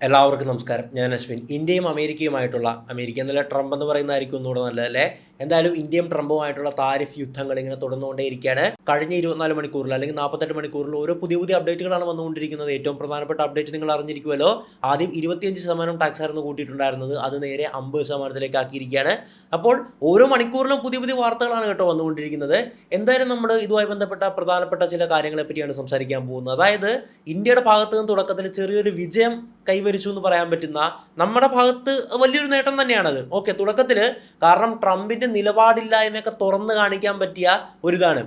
എല്ലാവർക്കും നമസ്കാരം. ഞാൻ അശ്വിൻ. ഇന്ത്യയും അമേരിക്കയുമായിട്ടുള്ള അമേരിക്ക എന്നല്ല ട്രംപ് എന്ന് പറയുന്നതായിരിക്കും ഒന്നുകൂടെ നല്ലതല്ലേ. എന്തായാലും ഇന്ത്യയും ട്രംപുമായിട്ടുള്ള താരിഫ് യുദ്ധങ്ങൾ ഇങ്ങനെ തുടർന്നുകൊണ്ടേയിരിക്കുകയാണ്. കഴിഞ്ഞ 24 മണിക്കൂറിൽ അല്ലെങ്കിൽ 48 മണിക്കൂറിൽ ഓരോ പുതിയ അപ്ഡേറ്റുകളാണ് വന്നുകൊണ്ടിരിക്കുന്നത്. ഏറ്റവും പ്രധാനപ്പെട്ട അപ്ഡേറ്റ് നിങ്ങൾ അറിഞ്ഞിരിക്കുമല്ലോ. ആദ്യം 25% ടാക്സ് ആയിരുന്നു കൂട്ടിയിട്ടുണ്ടായിരുന്നത്, അത് നേരെ 50%ലേക്ക് ആക്കിയിരിക്കുകയാണ്. അപ്പോൾ ഓരോ മണിക്കൂറിലും പുതിയ വാർത്തകളാണ് കേട്ടോ വന്നുകൊണ്ടിരിക്കുന്നത്. എന്തായാലും നമ്മൾ ഇതുമായി ബന്ധപ്പെട്ട പ്രധാനപ്പെട്ട ചില കാര്യങ്ങളെ പറ്റിയാണ് സംസാരിക്കാൻ പോകുന്നത്. അതായത് ഇന്ത്യയുടെ ഭാഗത്ത് നിന്ന് തുടക്കത്തിൽ ചെറിയൊരു വിജയം കൈവരിച്ചു എന്ന് പറയാൻ പറ്റുന്ന നമ്മുടെ ഭാഗത്ത് വലിയൊരു നേട്ടം തന്നെയാണത്. ഓക്കെ, തുടക്കത്തിൽ കാരണം ട്രംപിന്റെ നിലപാടില്ലായ്മയൊക്കെ തുറന്നു കാണിക്കാൻ പറ്റിയ ഒരിതാണ്.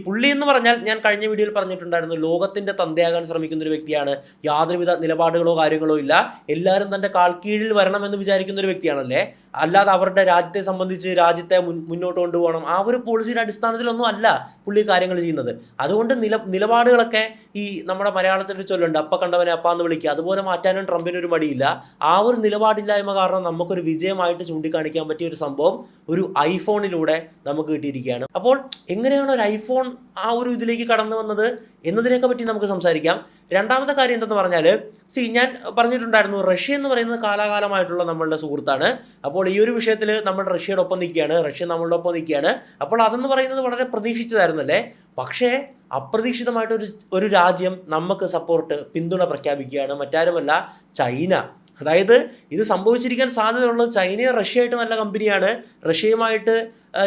പുള്ളി എന്ന് പറഞ്ഞാൽ ഞാൻ കഴിഞ്ഞ വീഡിയോയിൽ പറഞ്ഞിട്ടുണ്ടായിരുന്നു, ലോകത്തിന്റെ തന്തയാകാൻ ശ്രമിക്കുന്ന ഒരു വ്യക്തിയാണ്. യാതൊരുവിധ നിലപാടുകളോ കാര്യങ്ങളോ ഇല്ല. എല്ലാവരും തന്റെ കാൽക്കീഴിൽ വരണമെന്ന് വിചാരിക്കുന്ന ഒരു വ്യക്തിയാണല്ലേ. അല്ലാതെ അവരുടെ രാജ്യത്തെ സംബന്ധിച്ച് രാജ്യത്തെ മുന്നോട്ട് കൊണ്ടുപോകണം ആ ഒരു പോളിസിയുടെ അടിസ്ഥാനത്തിലൊന്നും അല്ല പുള്ളി കാര്യങ്ങൾ ചെയ്യുന്നത്. അതുകൊണ്ട് നിലപാടുകളൊക്കെ ഈ നമ്മുടെ മലയാളത്തിൽ ചൊല്ലുണ്ട്, അപ്പ കണ്ടവനെ അപ്പ എന്ന് വിളിക്കുക, അതുപോലെ മാറ്റാനും ട്രംപിന് ഒരു മടിയില്ല. ആ ഒരു നിലപാടില്ലായ്മ കാരണം നമുക്കൊരു വിജയമായിട്ട് ചൂണ്ടിക്കാണിക്കാൻ പറ്റിയ ഒരു സംഭവം ഒരു ഐഫോണിലൂടെ നമുക്ക് കിട്ടിയിരിക്കുകയാണ്. അപ്പോൾ എങ്ങനെയാണ് ഒരു ഐഫോൺ ആ ഒരു ഇതിലേക്ക് കടന്നു വന്നത് എന്നതിനെയൊക്കെ പറ്റി നമുക്ക് സംസാരിക്കാം. രണ്ടാമത്തെ കാര്യം എന്തെന്ന് പറഞ്ഞാൽ, ഞാൻ പറഞ്ഞിട്ടുണ്ടായിരുന്നു, റഷ്യ എന്ന് പറയുന്നത് കാലാകാലമായിട്ടുള്ള നമ്മളുടെ സുഹൃത്താണ്. അപ്പോൾ ഈ ഒരു വിഷയത്തിൽ നമ്മൾ റഷ്യയുടെ ഒപ്പം നിൽക്കുകയാണ്, റഷ്യ നമ്മളുടെ ഒപ്പം നിൽക്കുകയാണ്. അപ്പോൾ അതെന്ന് പറയുന്നത് വളരെ പ്രതീക്ഷിച്ചതായിരുന്നല്ലേ. പക്ഷേ അപ്രതീക്ഷിതമായിട്ട് ഒരു രാജ്യം നമുക്ക് പിന്തുണ പ്രഖ്യാപിക്കുകയാണ്. മറ്റാരുമല്ല, ചൈന. അതായത് ഇത് സംഭവിച്ചിരിക്കാൻ സാധ്യതയുള്ളത് ചൈനയും റഷ്യയായിട്ട് നല്ല കമ്പനിയാണ്. റഷ്യയുമായിട്ട്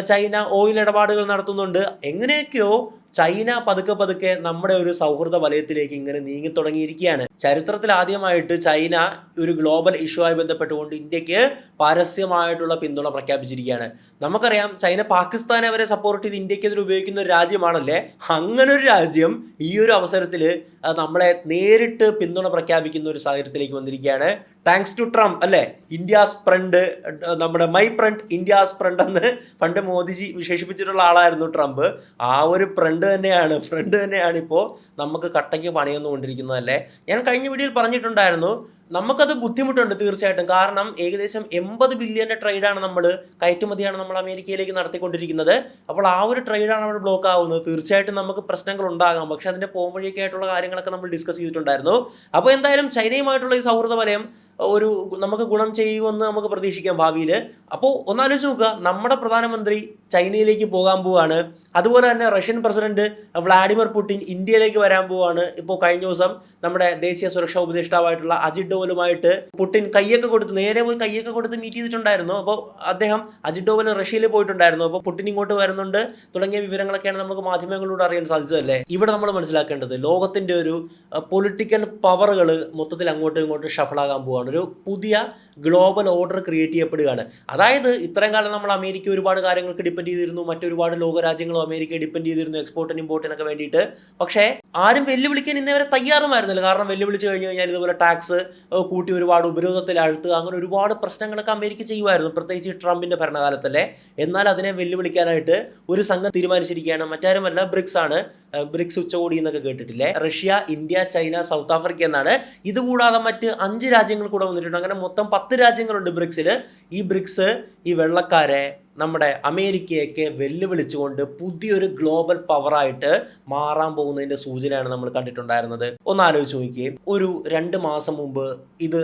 ചൈന ഓയിൽ ഇടപാടുകൾ നടത്തുന്നുണ്ട്. എങ്ങനെയൊക്കെയോ ചൈന പതുക്കെ നമ്മുടെ ഒരു സൗഹൃദ വലയത്തിലേക്ക് ഇങ്ങനെ നീങ്ങി തുടങ്ങിയിരിക്കുകയാണ്. ചരിത്രത്തിൽ ആദ്യമായിട്ട് ചൈന ഒരു ഗ്ലോബൽ ഇഷ്യൂ ആയി ബന്ധപ്പെട്ടുകൊണ്ട് ഇന്ത്യക്ക് പരസ്യമായിട്ടുള്ള പിന്തുണ പ്രഖ്യാപിച്ചിരിക്കുകയാണ്. നമുക്കറിയാം, ചൈന പാകിസ്ഥാനെ വരെ സപ്പോർട്ട് ചെയ്ത് ഇന്ത്യക്കെതിരെ ഉപയോഗിക്കുന്ന ഒരു രാജ്യമാണല്ലേ. അങ്ങനെ ഒരു രാജ്യം ഈ ഒരു അവസരത്തിൽ നമ്മളെ നേരിട്ട് പിന്തുണ പ്രഖ്യാപിക്കുന്ന ഒരു സാഹചര്യത്തിലേക്ക് വന്നിരിക്കുകയാണ്. താങ്ക്സ് ടു ട്രംപ് അല്ലേ. ഇന്ത്യാസ് ഫ്രണ്ട്, നമ്മുടെ മൈ ഫ്രണ്ട് ഇന്ത്യാസ് ഫ്രണ്ട് എന്ന് പണ്ട് മോദിജി വിശേഷിപ്പിച്ചിട്ടുള്ള ആളായിരുന്നു ട്രംപ്. ആ ഒരു ഫ്രണ്ട് തന്നെയാണ് ഇപ്പോൾ നമുക്ക് കട്ടയ്ക്ക് പണിയൊന്നുകൊണ്ടിരിക്കുന്നതല്ലേ. ഞാൻ കഴിഞ്ഞ വീഡിയോയിൽ പറഞ്ഞിട്ടുണ്ടായിരുന്നു, നമുക്കത് ബുദ്ധിമുട്ടുണ്ട് തീർച്ചയായിട്ടും. കാരണം ഏകദേശം 80 ബില്യൻ്റെ ട്രേഡാണ് കയറ്റുമതിയാണ് നമ്മൾ അമേരിക്കയിലേക്ക് നടത്തിക്കൊണ്ടിരിക്കുന്നത്. അപ്പോൾ ആ ഒരു ട്രേഡാണ് അവിടെ ബ്ലോക്ക് ആവുന്നത്. തീർച്ചയായിട്ടും നമുക്ക് പ്രശ്നങ്ങൾ ഉണ്ടാകാം, പക്ഷേ അതിൻ്റെ പോംവഴിയൊക്കെയായിട്ടുള്ള കാര്യങ്ങളൊക്കെ നമ്മൾ ഡിസ്കസ് ചെയ്തിട്ടുണ്ടായിരുന്നു. അപ്പോൾ എന്തായാലും ചൈനയുമായിട്ടുള്ള ഈ സൗഹൃദ വലയം നമുക്ക് ഗുണം ചെയ്യുമെന്ന് നമുക്ക് പ്രതീക്ഷിക്കാം ഭാവിയിൽ. അപ്പോൾ ഒന്നാലോചിച്ച് നോക്കുക, നമ്മുടെ പ്രധാനമന്ത്രി ചൈനയിലേക്ക് പോകാൻ പോവുകയാണ്. അതുപോലെ തന്നെ റഷ്യൻ പ്രസിഡന്റ് വ്ളാഡിമിർ പുടിൻ ഇന്ത്യയിലേക്ക് വരാൻ പോവുകയാണ്. ഇപ്പോൾ കഴിഞ്ഞ ദിവസം നമ്മുടെ ദേശീയ സുരക്ഷാ ഉപദേഷ്ടാവായിട്ടുള്ള അജിത് ഡോവലുമായിട്ട് പുടിൻ നേരെ പോയി കയ്യൊക്കെ കൊടുത്ത് മീറ്റ് ചെയ്തിട്ടുണ്ടായിരുന്നു. അപ്പോൾ അജിത് ഡോവൽ റഷ്യയിൽ പോയിട്ടുണ്ടായിരുന്നു. അപ്പോൾ പുടിൻ ഇങ്ങോട്ട് വരുന്നുണ്ട് തുടങ്ങിയ വിവരങ്ങളൊക്കെയാണ് നമുക്ക് മാധ്യമങ്ങളിലൂടെ അറിയാൻ സാധിച്ചതല്ലേ. ഇവിടെ നമ്മൾ മനസ്സിലാക്കേണ്ടത്, ലോകത്തിന്റെ ഒരു പൊളിറ്റിക്കൽ പവറുകൾ മൊത്തത്തിൽ അങ്ങോട്ടും ഇങ്ങോട്ടും ഷഫിളാകാൻ പോവുകയാണ്. ഒരു പുതിയ ഗ്ലോബൽ ഓർഡർ ക്രിയേറ്റ് ചെയ്യപ്പെടുകയാണ്. അതായത് ഇത്രയും കാലം നമ്മൾ അമേരിക്ക ഒരുപാട് കാര്യങ്ങൾക്ക് ഡിപ്പെൻഡ് ചെയ്തിരുന്നു, മറ്റൊരുപാട് ലോകരാജ്യങ്ങളും അമേരിക്കയെ ഡിപ്പെൻഡ് ചെയ്തിരുന്നു എക്സ്പോർട്ടിനും ഇമ്പോർട്ടിനൊക്കെ വേണ്ടിയിട്ട്. പക്ഷേ ആരും വെല്ലുവിളിക്കാൻ ഇന്നേവരെ തയ്യാറുമായിരുന്നില്ല. കാരണം വെല്ലുവിളിച്ച് കഴിഞ്ഞ് കഴിഞ്ഞാൽ ഇതുപോലെ ടാക്സ് കൂട്ടി ഒരുപാട് ഉപരോധത്തിൽ അഴുത്തുക, അങ്ങനെ ഒരുപാട് പ്രശ്നങ്ങളൊക്കെ അമേരിക്ക ചെയ്യുമായിരുന്നു, പ്രത്യേകിച്ച് ട്രംപിന്റെ ഭരണകാലത്തല്ലേ. എന്നാൽ അതിനെ വെല്ലുവിളിക്കാനായിട്ട് ഒരു സംഘം തീരുമാനിച്ചിരിക്കുകയാണ്. മറ്റാരുമല്ല, ബ്രിക്സ് ആണ്. ബ്രിക്സ് ഉച്ചകോടി എന്നൊക്കെ കേട്ടിട്ടില്ലേ. Russia, India, China, south Africa എന്നാണ്. ഇതുകൂടാതെ മറ്റ് 5 രാജ്യങ്ങൾ കൂടെ വന്നിട്ടുണ്ട്. അങ്ങനെ മൊത്തം 10 രാജ്യങ്ങളുണ്ട് ബ്രിക്സിൽ. ഈ ബ്രിക്സ് ഈ വെള്ളക്കാരെ, നമ്മുടെ അമേരിക്കയൊക്കെ വെല്ലുവിളിച്ചുകൊണ്ട് പുതിയൊരു ഗ്ലോബൽ പവറായിട്ട് മാറാൻ പോകുന്നതിൻ്റെ സൂചനയാണ് നമ്മൾ കണ്ടിട്ടുണ്ടായിരുന്നത്. ഒന്ന് ആലോചിച്ച് നോക്കിയേ, ഒരു 2 മാസം മുമ്പ് ഇത്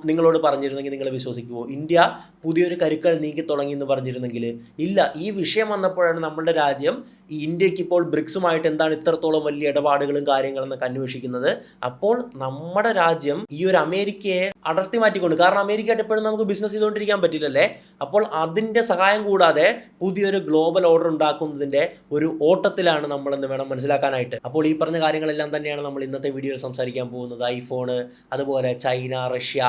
നിങ്ങളോട് പറഞ്ഞിരുന്നെങ്കിൽ നിങ്ങൾ വിശ്വസിക്കുമോ? ഇന്ത്യ പുതിയൊരു കരുക്കൾ നീക്കി തുടങ്ങി എന്ന് പറഞ്ഞിരുന്നെങ്കിൽ ഇല്ല. ഈ വിഷയം വന്നപ്പോഴാണ് നമ്മളുടെ രാജ്യം ഈ ഇന്ത്യക്ക് ഇപ്പോൾ ബ്രിക്സുമായിട്ട് എന്താണ് ഇത്രത്തോളം വലിയ ഇടപാടുകളും കാര്യങ്ങളെന്നൊക്കെ അന്വേഷിക്കുന്നത്. അപ്പോൾ നമ്മുടെ രാജ്യം ഈ ഒരു അമേരിക്കയെ അടർത്തി മാറ്റിക്കൊണ്ട്, കാരണം അമേരിക്കയായിട്ട് എപ്പോഴും നമുക്ക് ബിസിനസ് ചെയ്തുകൊണ്ടിരിക്കാൻ പറ്റില്ലല്ലേ. അപ്പോൾ അതിൻ്റെ സഹായം കൂടാതെ പുതിയൊരു ഗ്ലോബൽ ഓർഡർ ഉണ്ടാക്കുന്നതിൻ്റെ ഒരു ഓട്ടത്തിലാണ് നമ്മളെന്ന് വേണം മനസ്സിലാക്കാനായിട്ട്. അപ്പോൾ ഈ പറഞ്ഞ കാര്യങ്ങളെല്ലാം തന്നെയാണ് നമ്മൾ ഇന്നത്തെ വീഡിയോയിൽ സംസാരിക്കാൻ പോകുന്നത്. ഐഫോണ്, അതുപോലെ ചൈന, റഷ്യ,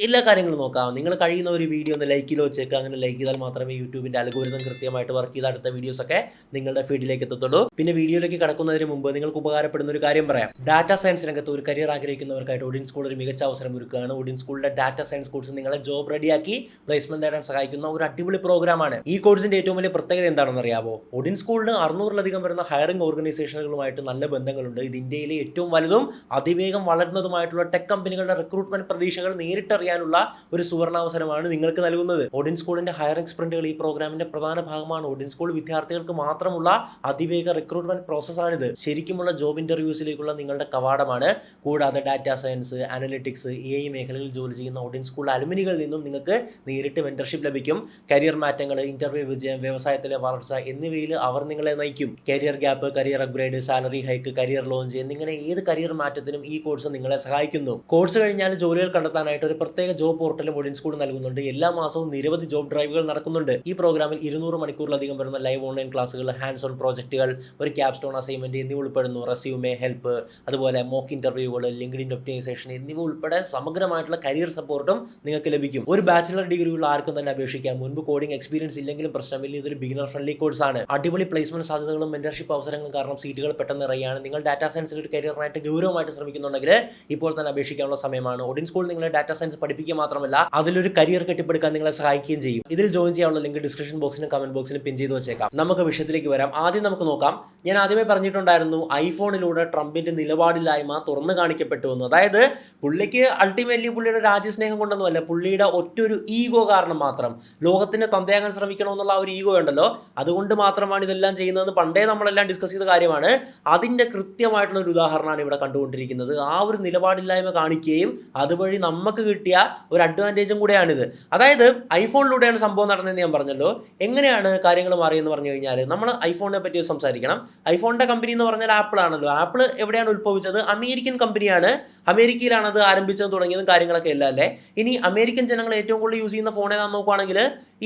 എല്ലാ കാര്യങ്ങളും നോക്കാം. നിങ്ങൾ കഴിയുന്ന ഒരു വീഡിയോ ഒന്ന് ലൈക്ക് ചെയ്ത് വെച്ചേക്കുക. അങ്ങനെ ലൈക്ക് ചെയ്താൽ മാത്രമേ യൂട്യൂബിൻ്റെ അൽഗോരിതം കൃത്യമായിട്ട് വർക്ക് ചെയ്ത് അടുത്ത വീഡിയോസൊക്കെ നിങ്ങളുടെ ഫീഡിലേക്ക് എത്തത്തുള്ളൂ. പിന്നെ വീഡിയോയിലേക്ക് കടക്കുന്നതിന് മുമ്പ് നിങ്ങൾക്ക് ഉപകാരപ്പെടുന്ന ഒരു കാര്യം പറയാം. ഡാറ്റാ സയൻസ് രംഗത്ത് ഒരു കരിയർ ആഗ്രഹിക്കുന്നവർക്കായിട്ട് ഒഡിൻ സ്കൂൾ ഒരു മികച്ച അവസരം ഒരുക്കുകയാണ്. ഒഡിൻ സ്കൂളിലെ ഡാറ്റാ സയൻസ് കോഴ്സ് നിങ്ങളെ ജോബ് റെഡിയാക്കി പ്ലേസ്മെന്റ് നേടാൻ സഹായിക്കുന്ന ഒരു അടിപൊളി പ്രോഗ്രാമാണ്. ഈ കോഴ്സിന്റെ ഏറ്റവും വലിയ പ്രത്യേകത എന്താണെന്ന് അറിയാമോ? ഒഡിൻ സ്കൂളിന് 600-ലധികം വരുന്ന ഹയറിംഗ് ഓർഗനൈസേഷനുകളുമായിട്ട് നല്ല ബന്ധങ്ങളുണ്ട്. ഇത് ഇന്ത്യയിലെ ഏറ്റവും വലുതും അതിവേഗം വളരുന്നതുമായിട്ടുള്ള ടെക് കമ്പനികളുടെ റിക്രൂട്ട്മെന്റ് പ്രതീക്ഷകൾ നേരിട്ട് നേരിട്ടറിയാനുള്ള ഒരു സുവർണാവസരമാണ് നിങ്ങൾക്ക് നൽകുന്നത്. ഓഡിൻ സ്കൂളിന്റെ ഹയറിംഗ് സ്പ്രിന്റുകൾ ഈ പ്രോഗ്രാമിന്റെ പ്രധാന ഭാഗമാണ്. ഓഡിൻ സ്കൂൾ വിദ്യാർത്ഥികൾക്ക് മാത്രമുള്ള അതിവേഗ റിക്രൂട്ട്മെന്റ് പ്രോസസ്സാണിത്. ശരിക്കുമുള്ള ജോബ് ഇന്റർവ്യൂസിലേക്കുള്ള നിങ്ങളുടെ കവാടമാണ്. കൂടാതെ ഡാറ്റാ സയൻസ്, അനലിറ്റിക്സ്, AI മേഖലകളിൽ ജോലി ചെയ്യുന്ന ഓഡിൻ സ്കൂൾ അലുമിനികളിൽ നിന്നും നിങ്ങൾക്ക് നേരിട്ട് മെന്റർഷിപ്പ് ലഭിക്കും. കരിയർ മാറ്റങ്ങൾ, ഇന്റർവ്യൂ വിജയം, വ്യവസായത്തിലെ വളർച്ച എന്നിവയിൽ അവർ നിങ്ങളെ നയിക്കും. Career gap, career upgrade, salary hike, career launch എന്നിങ്ങനെ ഏത് കരിയർ മാറ്റത്തിനും ഈ കോഴ്സ് നിങ്ങളെ സഹായിക്കുന്നു. കോഴ്സ് കഴിഞ്ഞാൽ ജോലികൾ കണ്ടെത്താനായിട്ട് ഒരു പ്രത്യേക ജോബ് പോർട്ടലും ഓഡിൻ സ്കൂൾ നൽകുന്നുണ്ട്. എല്ലാ മാസവും നിരവധി ജോബ് ഡ്രൈവുകൾ നടക്കുന്നുണ്ട്. ഈ പ്രോഗ്രാമിൽ 200 മണിക്കൂറിലധികം വരുന്ന ലൈവ് ഓൺലൈൻ ക്ലാസുകൾ, ഹാൻഡ്സ് ഓൺ പ്രോജക്റ്റുകൾ, ഒരു ക്യാപ്സ്റ്റോൺ അസൈൻമെന്റ് എന്നിവ ഉൾപ്പെടുന്നു. റെസ്യൂമെ ഹെൽപ്പ്, അതുപോലെ മോക്ക് ഇന്റർവ്യൂകൾ, ലിങ്ക്ഡിൻ ഒപ്റ്റിമൈസേഷൻ എന്നിവ ഉൾപ്പെടെ സമഗ്രമായിട്ടുള്ള കരിയർ സപ്പോർട്ടും നിങ്ങൾക്ക് ലഭിക്കും. ഒരു ബാച്ചിലർ ഡിഗ്രി ഉള്ള ആർക്കും തന്നെ അപേക്ഷിക്കാം. മുൻപ് കോഡിംഗ് എക്സ്പീരിയൻസ് ഇല്ലെങ്കിലും പ്രശ്നമില്ല. ഇതൊരു ബിഗിനർ ഫ്രണ്ട്ലി കോഴ്സാണ്. അടിപൊളി പ്ലേസ്മെന്റ് സാധ്യതകളും മെന്റർഷിപ്പ് അവസരങ്ങളും കാരണം സീറ്റുകൾ പെട്ടെന്ന് ഇറങ്ങിയാണ്. നിങ്ങൾ ഡാറ്റാ സയൻസിൽ ഒരു കരിയറിനായിട്ട് ഗൗരവമായിട്ട് ശ്രമിക്കുന്നുണ്ടെങ്കിൽ ഇപ്പോൾ തന്നെ അപേക്ഷിക്കാനുള്ള സമയമാണ്. ഓഡിൻ സ്കൂൾ നിങ്ങളെ ഡാറ്റാ സയൻസ് പഠിപ്പിക്കുക മാത്രമല്ല അതിലൊരു കരിയർ കെട്ടിപ്പടുക്കാൻ നിങ്ങളെ സഹായിക്കുകയും ചെയ്യും. ഇതിൽ ജോയിൻ ചെയ്യാനുള്ള ലിങ്ക് ഡിസ്ക്രിപ്ഷൻ ബോക്സിലും കമന്റ് ബോക്സിലും പിൻ ചെയ്ത് വെച്ചേക്കാം. നമുക്ക് വിഷയത്തിലേക്ക് വരാം. ആദ്യം നമുക്ക് നോക്കാം. ഞാൻ ആദ്യമേ പറഞ്ഞിട്ടുണ്ടായിരുന്നു ഐഫോണിലൂടെ ട്രംപിന്റെ നിലപാടില്ലായ്മ തുറന്നു കാണിക്കപ്പെട്ടു എന്ന്. അതായത് പുള്ളിക്ക് അൾട്ടിമേറ്റ്ലി പുള്ളിയുടെ രാജ്യസ്നേഹം കൊണ്ടൊന്നുമല്ല, പുള്ളിയുടെ ഒറ്റൊരു ഈഗോ കാരണം മാത്രം, ലോകത്തിന് തന്തയാകാൻ ശ്രമിക്കണമെന്നുള്ള ഒരു ഈഗോ ഉണ്ടല്ലോ, അതുകൊണ്ട് മാത്രമാണ് ഇതെല്ലാം ചെയ്യുന്നതെന്ന് പണ്ടേ നമ്മളെല്ലാം ഡിസ്കസ് ചെയ്ത കാര്യമാണ്. അതിന്റെ കൃത്യമായിട്ടുള്ള ഒരു ഉദാഹരണമാണ് ഇവിടെ കണ്ടുകൊണ്ടിരിക്കുന്നത്. ആ ഒരു നിലപാടില്ലായ്മ കാണിക്കുകയും അതുവഴി നമുക്ക് കിട്ടിയ ഒരു അഡ്വാൻറ്റേജും കൂടെയാണിത്. അതായത് ഐഫോണിലൂടെയാണ് സംഭവം നടന്നതെന്ന് ഞാൻ പറഞ്ഞല്ലോ. എങ്ങനെയാണ് കാര്യങ്ങൾ മാറിയെന്ന് പറഞ്ഞു കഴിഞ്ഞാൽ നമ്മൾ ഐഫോണിനെ പറ്റി സംസാരിക്കണം. ഐഫോണിന്റെ കമ്പനി എന്ന് പറഞ്ഞാൽ ആപ്പിൾ ആണല്ലോ. ആപ്പിൾ എവിടെയാണ് ഉത്ഭവിച്ചത്? അമേരിക്കൻ കമ്പനിയാണ്. അമേരിക്കയിലാണ് അത് ആരംഭിച്ചത്, തുടങ്ങിയതും കാര്യങ്ങളൊക്കെ എല്ലാം അല്ലേ. ഇനി അമേരിക്കൻ ജനങ്ങൾ ഏറ്റവും കൂടുതൽ യൂസ് ചെയ്യുന്ന ഫോൺ ഏതാണെന്ന് നോക്കുകയാണെങ്കിൽ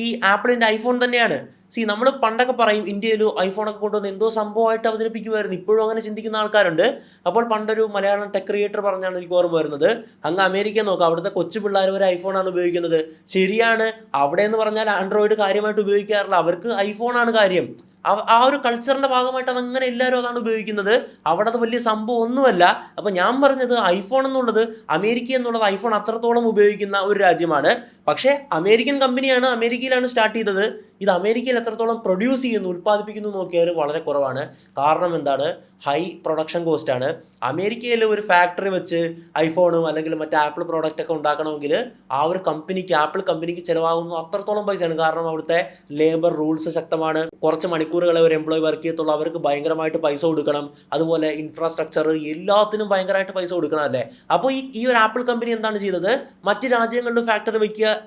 ഈ ആപ്പിളിന്റെ ഐഫോൺ തന്നെയാണ്. നമ്മൾ പണ്ടൊക്കെ പറയും ഇന്ത്യയിൽ ഐഫോണൊക്കെ കൊണ്ടുവന്ന് എന്തോ സംഭവമായിട്ട് അവതരിപ്പിക്കുമായിരുന്നു. ഇപ്പോഴും അങ്ങനെ ചിന്തിക്കുന്ന ആൾക്കാരുണ്ട്. അപ്പോൾ പണ്ടൊരു മലയാളം ടെക് ക്രിയേറ്റർ പറഞ്ഞാണ് എനിക്ക് ഓർമ്മ വരുന്നത്, അങ്ങ് അമേരിക്ക നോക്കാം, അവിടുത്തെ കൊച്ചു പിള്ളേർ വരെ ഐഫോണാണ് ഉപയോഗിക്കുന്നത്. ശരിയാണ്, അവിടെ എന്ന് പറഞ്ഞാൽ ആൻഡ്രോയിഡ് കാര്യമായിട്ട് ഉപയോഗിക്കാറില്ല, അവർക്ക് ഐഫോണാണ് കാര്യം. ആ ഒരു കൾച്ചറിന്റെ ഭാഗമായിട്ട് അതങ്ങനെ എല്ലാവരും അതാണ് ഉപയോഗിക്കുന്നത്. അവിടെ അത് വലിയ സംഭവം ഒന്നുമല്ല. അപ്പം ഞാൻ പറഞ്ഞത് ഐഫോൺ എന്നുള്ളത്, അമേരിക്ക എന്നുള്ളത് ഐഫോൺ അത്രത്തോളം ഉപയോഗിക്കുന്ന ഒരു രാജ്യമാണ്. പക്ഷേ അമേരിക്കൻ കമ്പനിയാണ്, അമേരിക്കയിലാണ് സ്റ്റാർട്ട് ചെയ്തത്. ഇത് അമേരിക്കയിൽ എത്രത്തോളം പ്രൊഡ്യൂസ് ചെയ്യുന്നു, ഉൽപ്പാദിപ്പിക്കുന്നു നോക്കിയാൽ വളരെ കുറവാണ്. കാരണം എന്താണ്? ഹൈ പ്രൊഡക്ഷൻ കോസ്റ്റ് ആണ്. അമേരിക്കയിൽ ഒരു ഫാക്ടറി വെച്ച് ഐഫോണും അല്ലെങ്കിൽ മറ്റേ ആപ്പിൾ പ്രോഡക്റ്റ് ഒക്കെ ഉണ്ടാക്കണമെങ്കിൽ ആ ഒരു കമ്പനിക്ക്, ആപ്പിൾ കമ്പനിക്ക് ചിലവാകുന്നത് അത്രത്തോളം പൈസയാണ്. കാരണം അവിടുത്തെ ലേബർ റൂൾസ് ശക്തമാണ്. കുറച്ച് മണിക്കൂറുകളെ ഒരു എംപ്ലോയി വർക്ക് ചെയ്യത്തുള്ളൂ, അവർക്ക് ഭയങ്കരമായിട്ട് പൈസ കൊടുക്കണം. അതുപോലെ ഇൻഫ്രാസ്ട്രക്ചർ എല്ലാത്തിനും ഭയങ്കരമായിട്ട് പൈസ കൊടുക്കണം അല്ലേ. അപ്പോൾ ഈ ഒരു ആപ്പിൾ കമ്പനി എന്താണ് ചെയ്തത്? മറ്റ് രാജ്യങ്ങളിൽ ഫാക്ടറി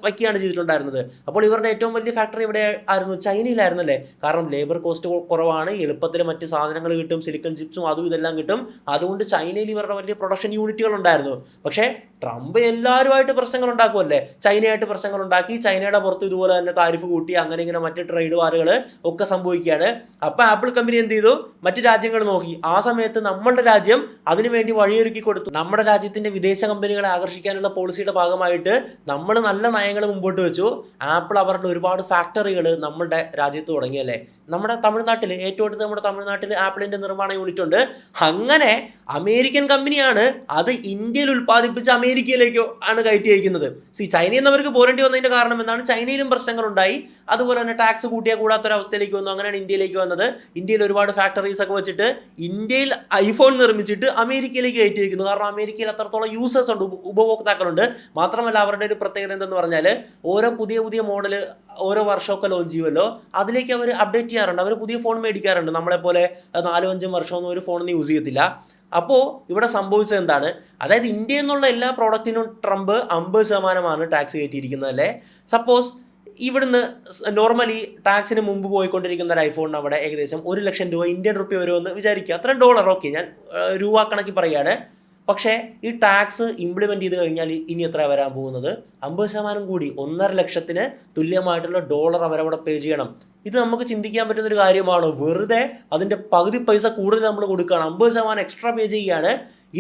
വയ്ക്കുകയാണ് ചെയ്തിട്ടുണ്ടായിരുന്നത്. അപ്പോൾ ഇവരുടെ ഏറ്റവും വലിയ ഫാക്ടറി ഇവിടെ ആയിരുന്നു, ചൈനയിലായിരുന്നു അല്ലേ. കാരണം ലേബർ കോസ്റ്റ് കുറവാണ്, എളുപ്പത്തിൽ മറ്റ് സാധനങ്ങൾ കിട്ടും, സിലിക്കൺ ചിപ്സും അതും ഇതെല്ലാം കിട്ടും. അതുകൊണ്ട് ചൈനയിൽ ഇവരുടെ വലിയ പ്രൊഡക്ഷൻ യൂണിറ്റുകൾ ഉണ്ടായിരുന്നു. പക്ഷേ ട്രംപ് എല്ലാവരുമായിട്ട് പ്രശ്നങ്ങൾ ഉണ്ടാക്കുമല്ലേ. ചൈനയായിട്ട് പ്രശ്നങ്ങൾ ഉണ്ടാക്കി, ചൈനയുടെ പുറത്ത് ഇതുപോലെ തന്നെ താരിഫ് കൂട്ടി, അങ്ങനെ ഇങ്ങനെ മറ്റ് ട്രേഡ് വാറുകൾ ഒക്കെ സംഭവിക്കുകയാണ്. അപ്പോൾ ആപ്പിൾ കമ്പനി എന്ത് ചെയ്തു? മറ്റ് രാജ്യങ്ങൾ നോക്കി. ആ സമയത്ത് നമ്മളുടെ രാജ്യം അതിനുവേണ്ടി വഴിയൊരുക്കി കൊടുത്തു. നമ്മുടെ രാജ്യത്തിന്റെ വിദേശ കമ്പനികളെ ആകർഷിക്കാനുള്ള പോളിസിയുടെ ഭാഗമായിട്ട് നമ്മൾ നല്ല നയങ്ങൾ മുമ്പോട്ട് വെച്ചു. ആപ്പിൾ അവരുടെ ഒരുപാട് ഫാക്ടറികൾ നമ്മളുടെ രാജ്യത്ത് തുടങ്ങിയല്ലേ. നമ്മുടെ തമിഴ്നാട്ടിൽ, ഏറ്റവും അടുത്ത് നമ്മുടെ തമിഴ്നാട്ടിൽ ആപ്പിളിന്റെ നിർമ്മാണ യൂണിറ്റ് ഉണ്ട്. അങ്ങനെ അമേരിക്കൻ കമ്പനിയാണ് അത് ഇന്ത്യയിൽ ഉൽപ്പാദിപ്പിച്ച് അമേരിക്കയിലേക്ക് ആണ് കയറ്റി അയക്കുന്നത്. ചൈനയിൽ നിന്ന് അവർക്ക് പോരേണ്ടി വന്നതിന്റെ കാരണം എന്താണ്? ചൈനയിലും പ്രശ്നങ്ങളുണ്ടായി, അതുപോലെ തന്നെ ടാക്സ് കൂട്ടിയാൽ കൂടാത്തൊരവസ്ഥയിലേക്ക് വന്നു. അങ്ങനെയാണ് ഇന്ത്യയിലേക്ക് വന്നത്. ഇന്ത്യയിൽ ഒരുപാട് ഫാക്ടറീസ് ഒക്കെ വെച്ചിട്ട് ഇന്ത്യയിൽ ഐഫോൺ നിർമ്മിച്ചിട്ട് അമേരിക്കയിലേക്ക് കയറ്റി അയക്കുന്നു. കാരണം അമേരിക്കയിൽ അത്രത്തോളം യൂസേഴ്സ് ഉണ്ട്, ഉപഭോക്താക്കളുണ്ട്. മാത്രമല്ല അവരുടെ ഒരു പ്രത്യേകത എന്തെന്ന് പറഞ്ഞാൽ ഓരോ പുതിയ മോഡൽ ഓരോ വർഷമൊക്കെ ലോഞ്ച് ചെയ്യുമല്ലോ, അതിലേക്ക് അവർ അപ്ഡേറ്റ് ചെയ്യാറുണ്ട്. അവർ പുതിയ ഫോൺ മേടിക്കാറുണ്ട്. നമ്മളെപ്പോലെ 4-5 വർഷമൊന്നും ഒരു ഫോണൊന്നും യൂസ് ചെയ്യത്തില്ല. അപ്പോൾ ഇവിടെ സംഭവിച്ചത് എന്താണ്? അതായത് ഇന്ത്യയിൽ നിന്നുള്ള എല്ലാ പ്രോഡക്റ്റിനും ട്രംപ് 50% ടാക്സ് കയറ്റിയിരിക്കുന്നത് അല്ലേ. സപ്പോസ് ഇവിടുന്ന് നോർമലി ടാക്സിന് മുമ്പ് പോയിക്കൊണ്ടിരിക്കുന്ന ഒരു ഐഫോണിന് അവിടെ ഏകദേശം 1 ലക്ഷം രൂപ ഇന്ത്യൻ റുപ്പി വരുമെന്ന് വിചാരിക്കുക. അത്രയും ഡോളർ, ഓക്കെ, ഞാൻ രൂപ കണക്കി പറയുകയാണ്. പക്ഷേ ഈ ടാക്സ് ഇംപ്ലിമെൻറ്റ് ചെയ്ത് കഴിഞ്ഞാൽ ഇനി എത്ര വരാൻ പോകുന്നത്? 50% കൂടി, 1.5 ലക്ഷത്തിന് തുല്യമായിട്ടുള്ള ഡോളർ അവരവിടെ പേ ചെയ്യണം. ഇത് നമുക്ക് ചിന്തിക്കാൻ പറ്റുന്നൊരു കാര്യമാണ്. വെറുതെ അതിൻ്റെ പകുതി പൈസ കൂടുതൽ നമ്മൾ കൊടുക്കുകയാണ്, 50% എക്സ്ട്രാ പേ ചെയ്യുകയാണ്.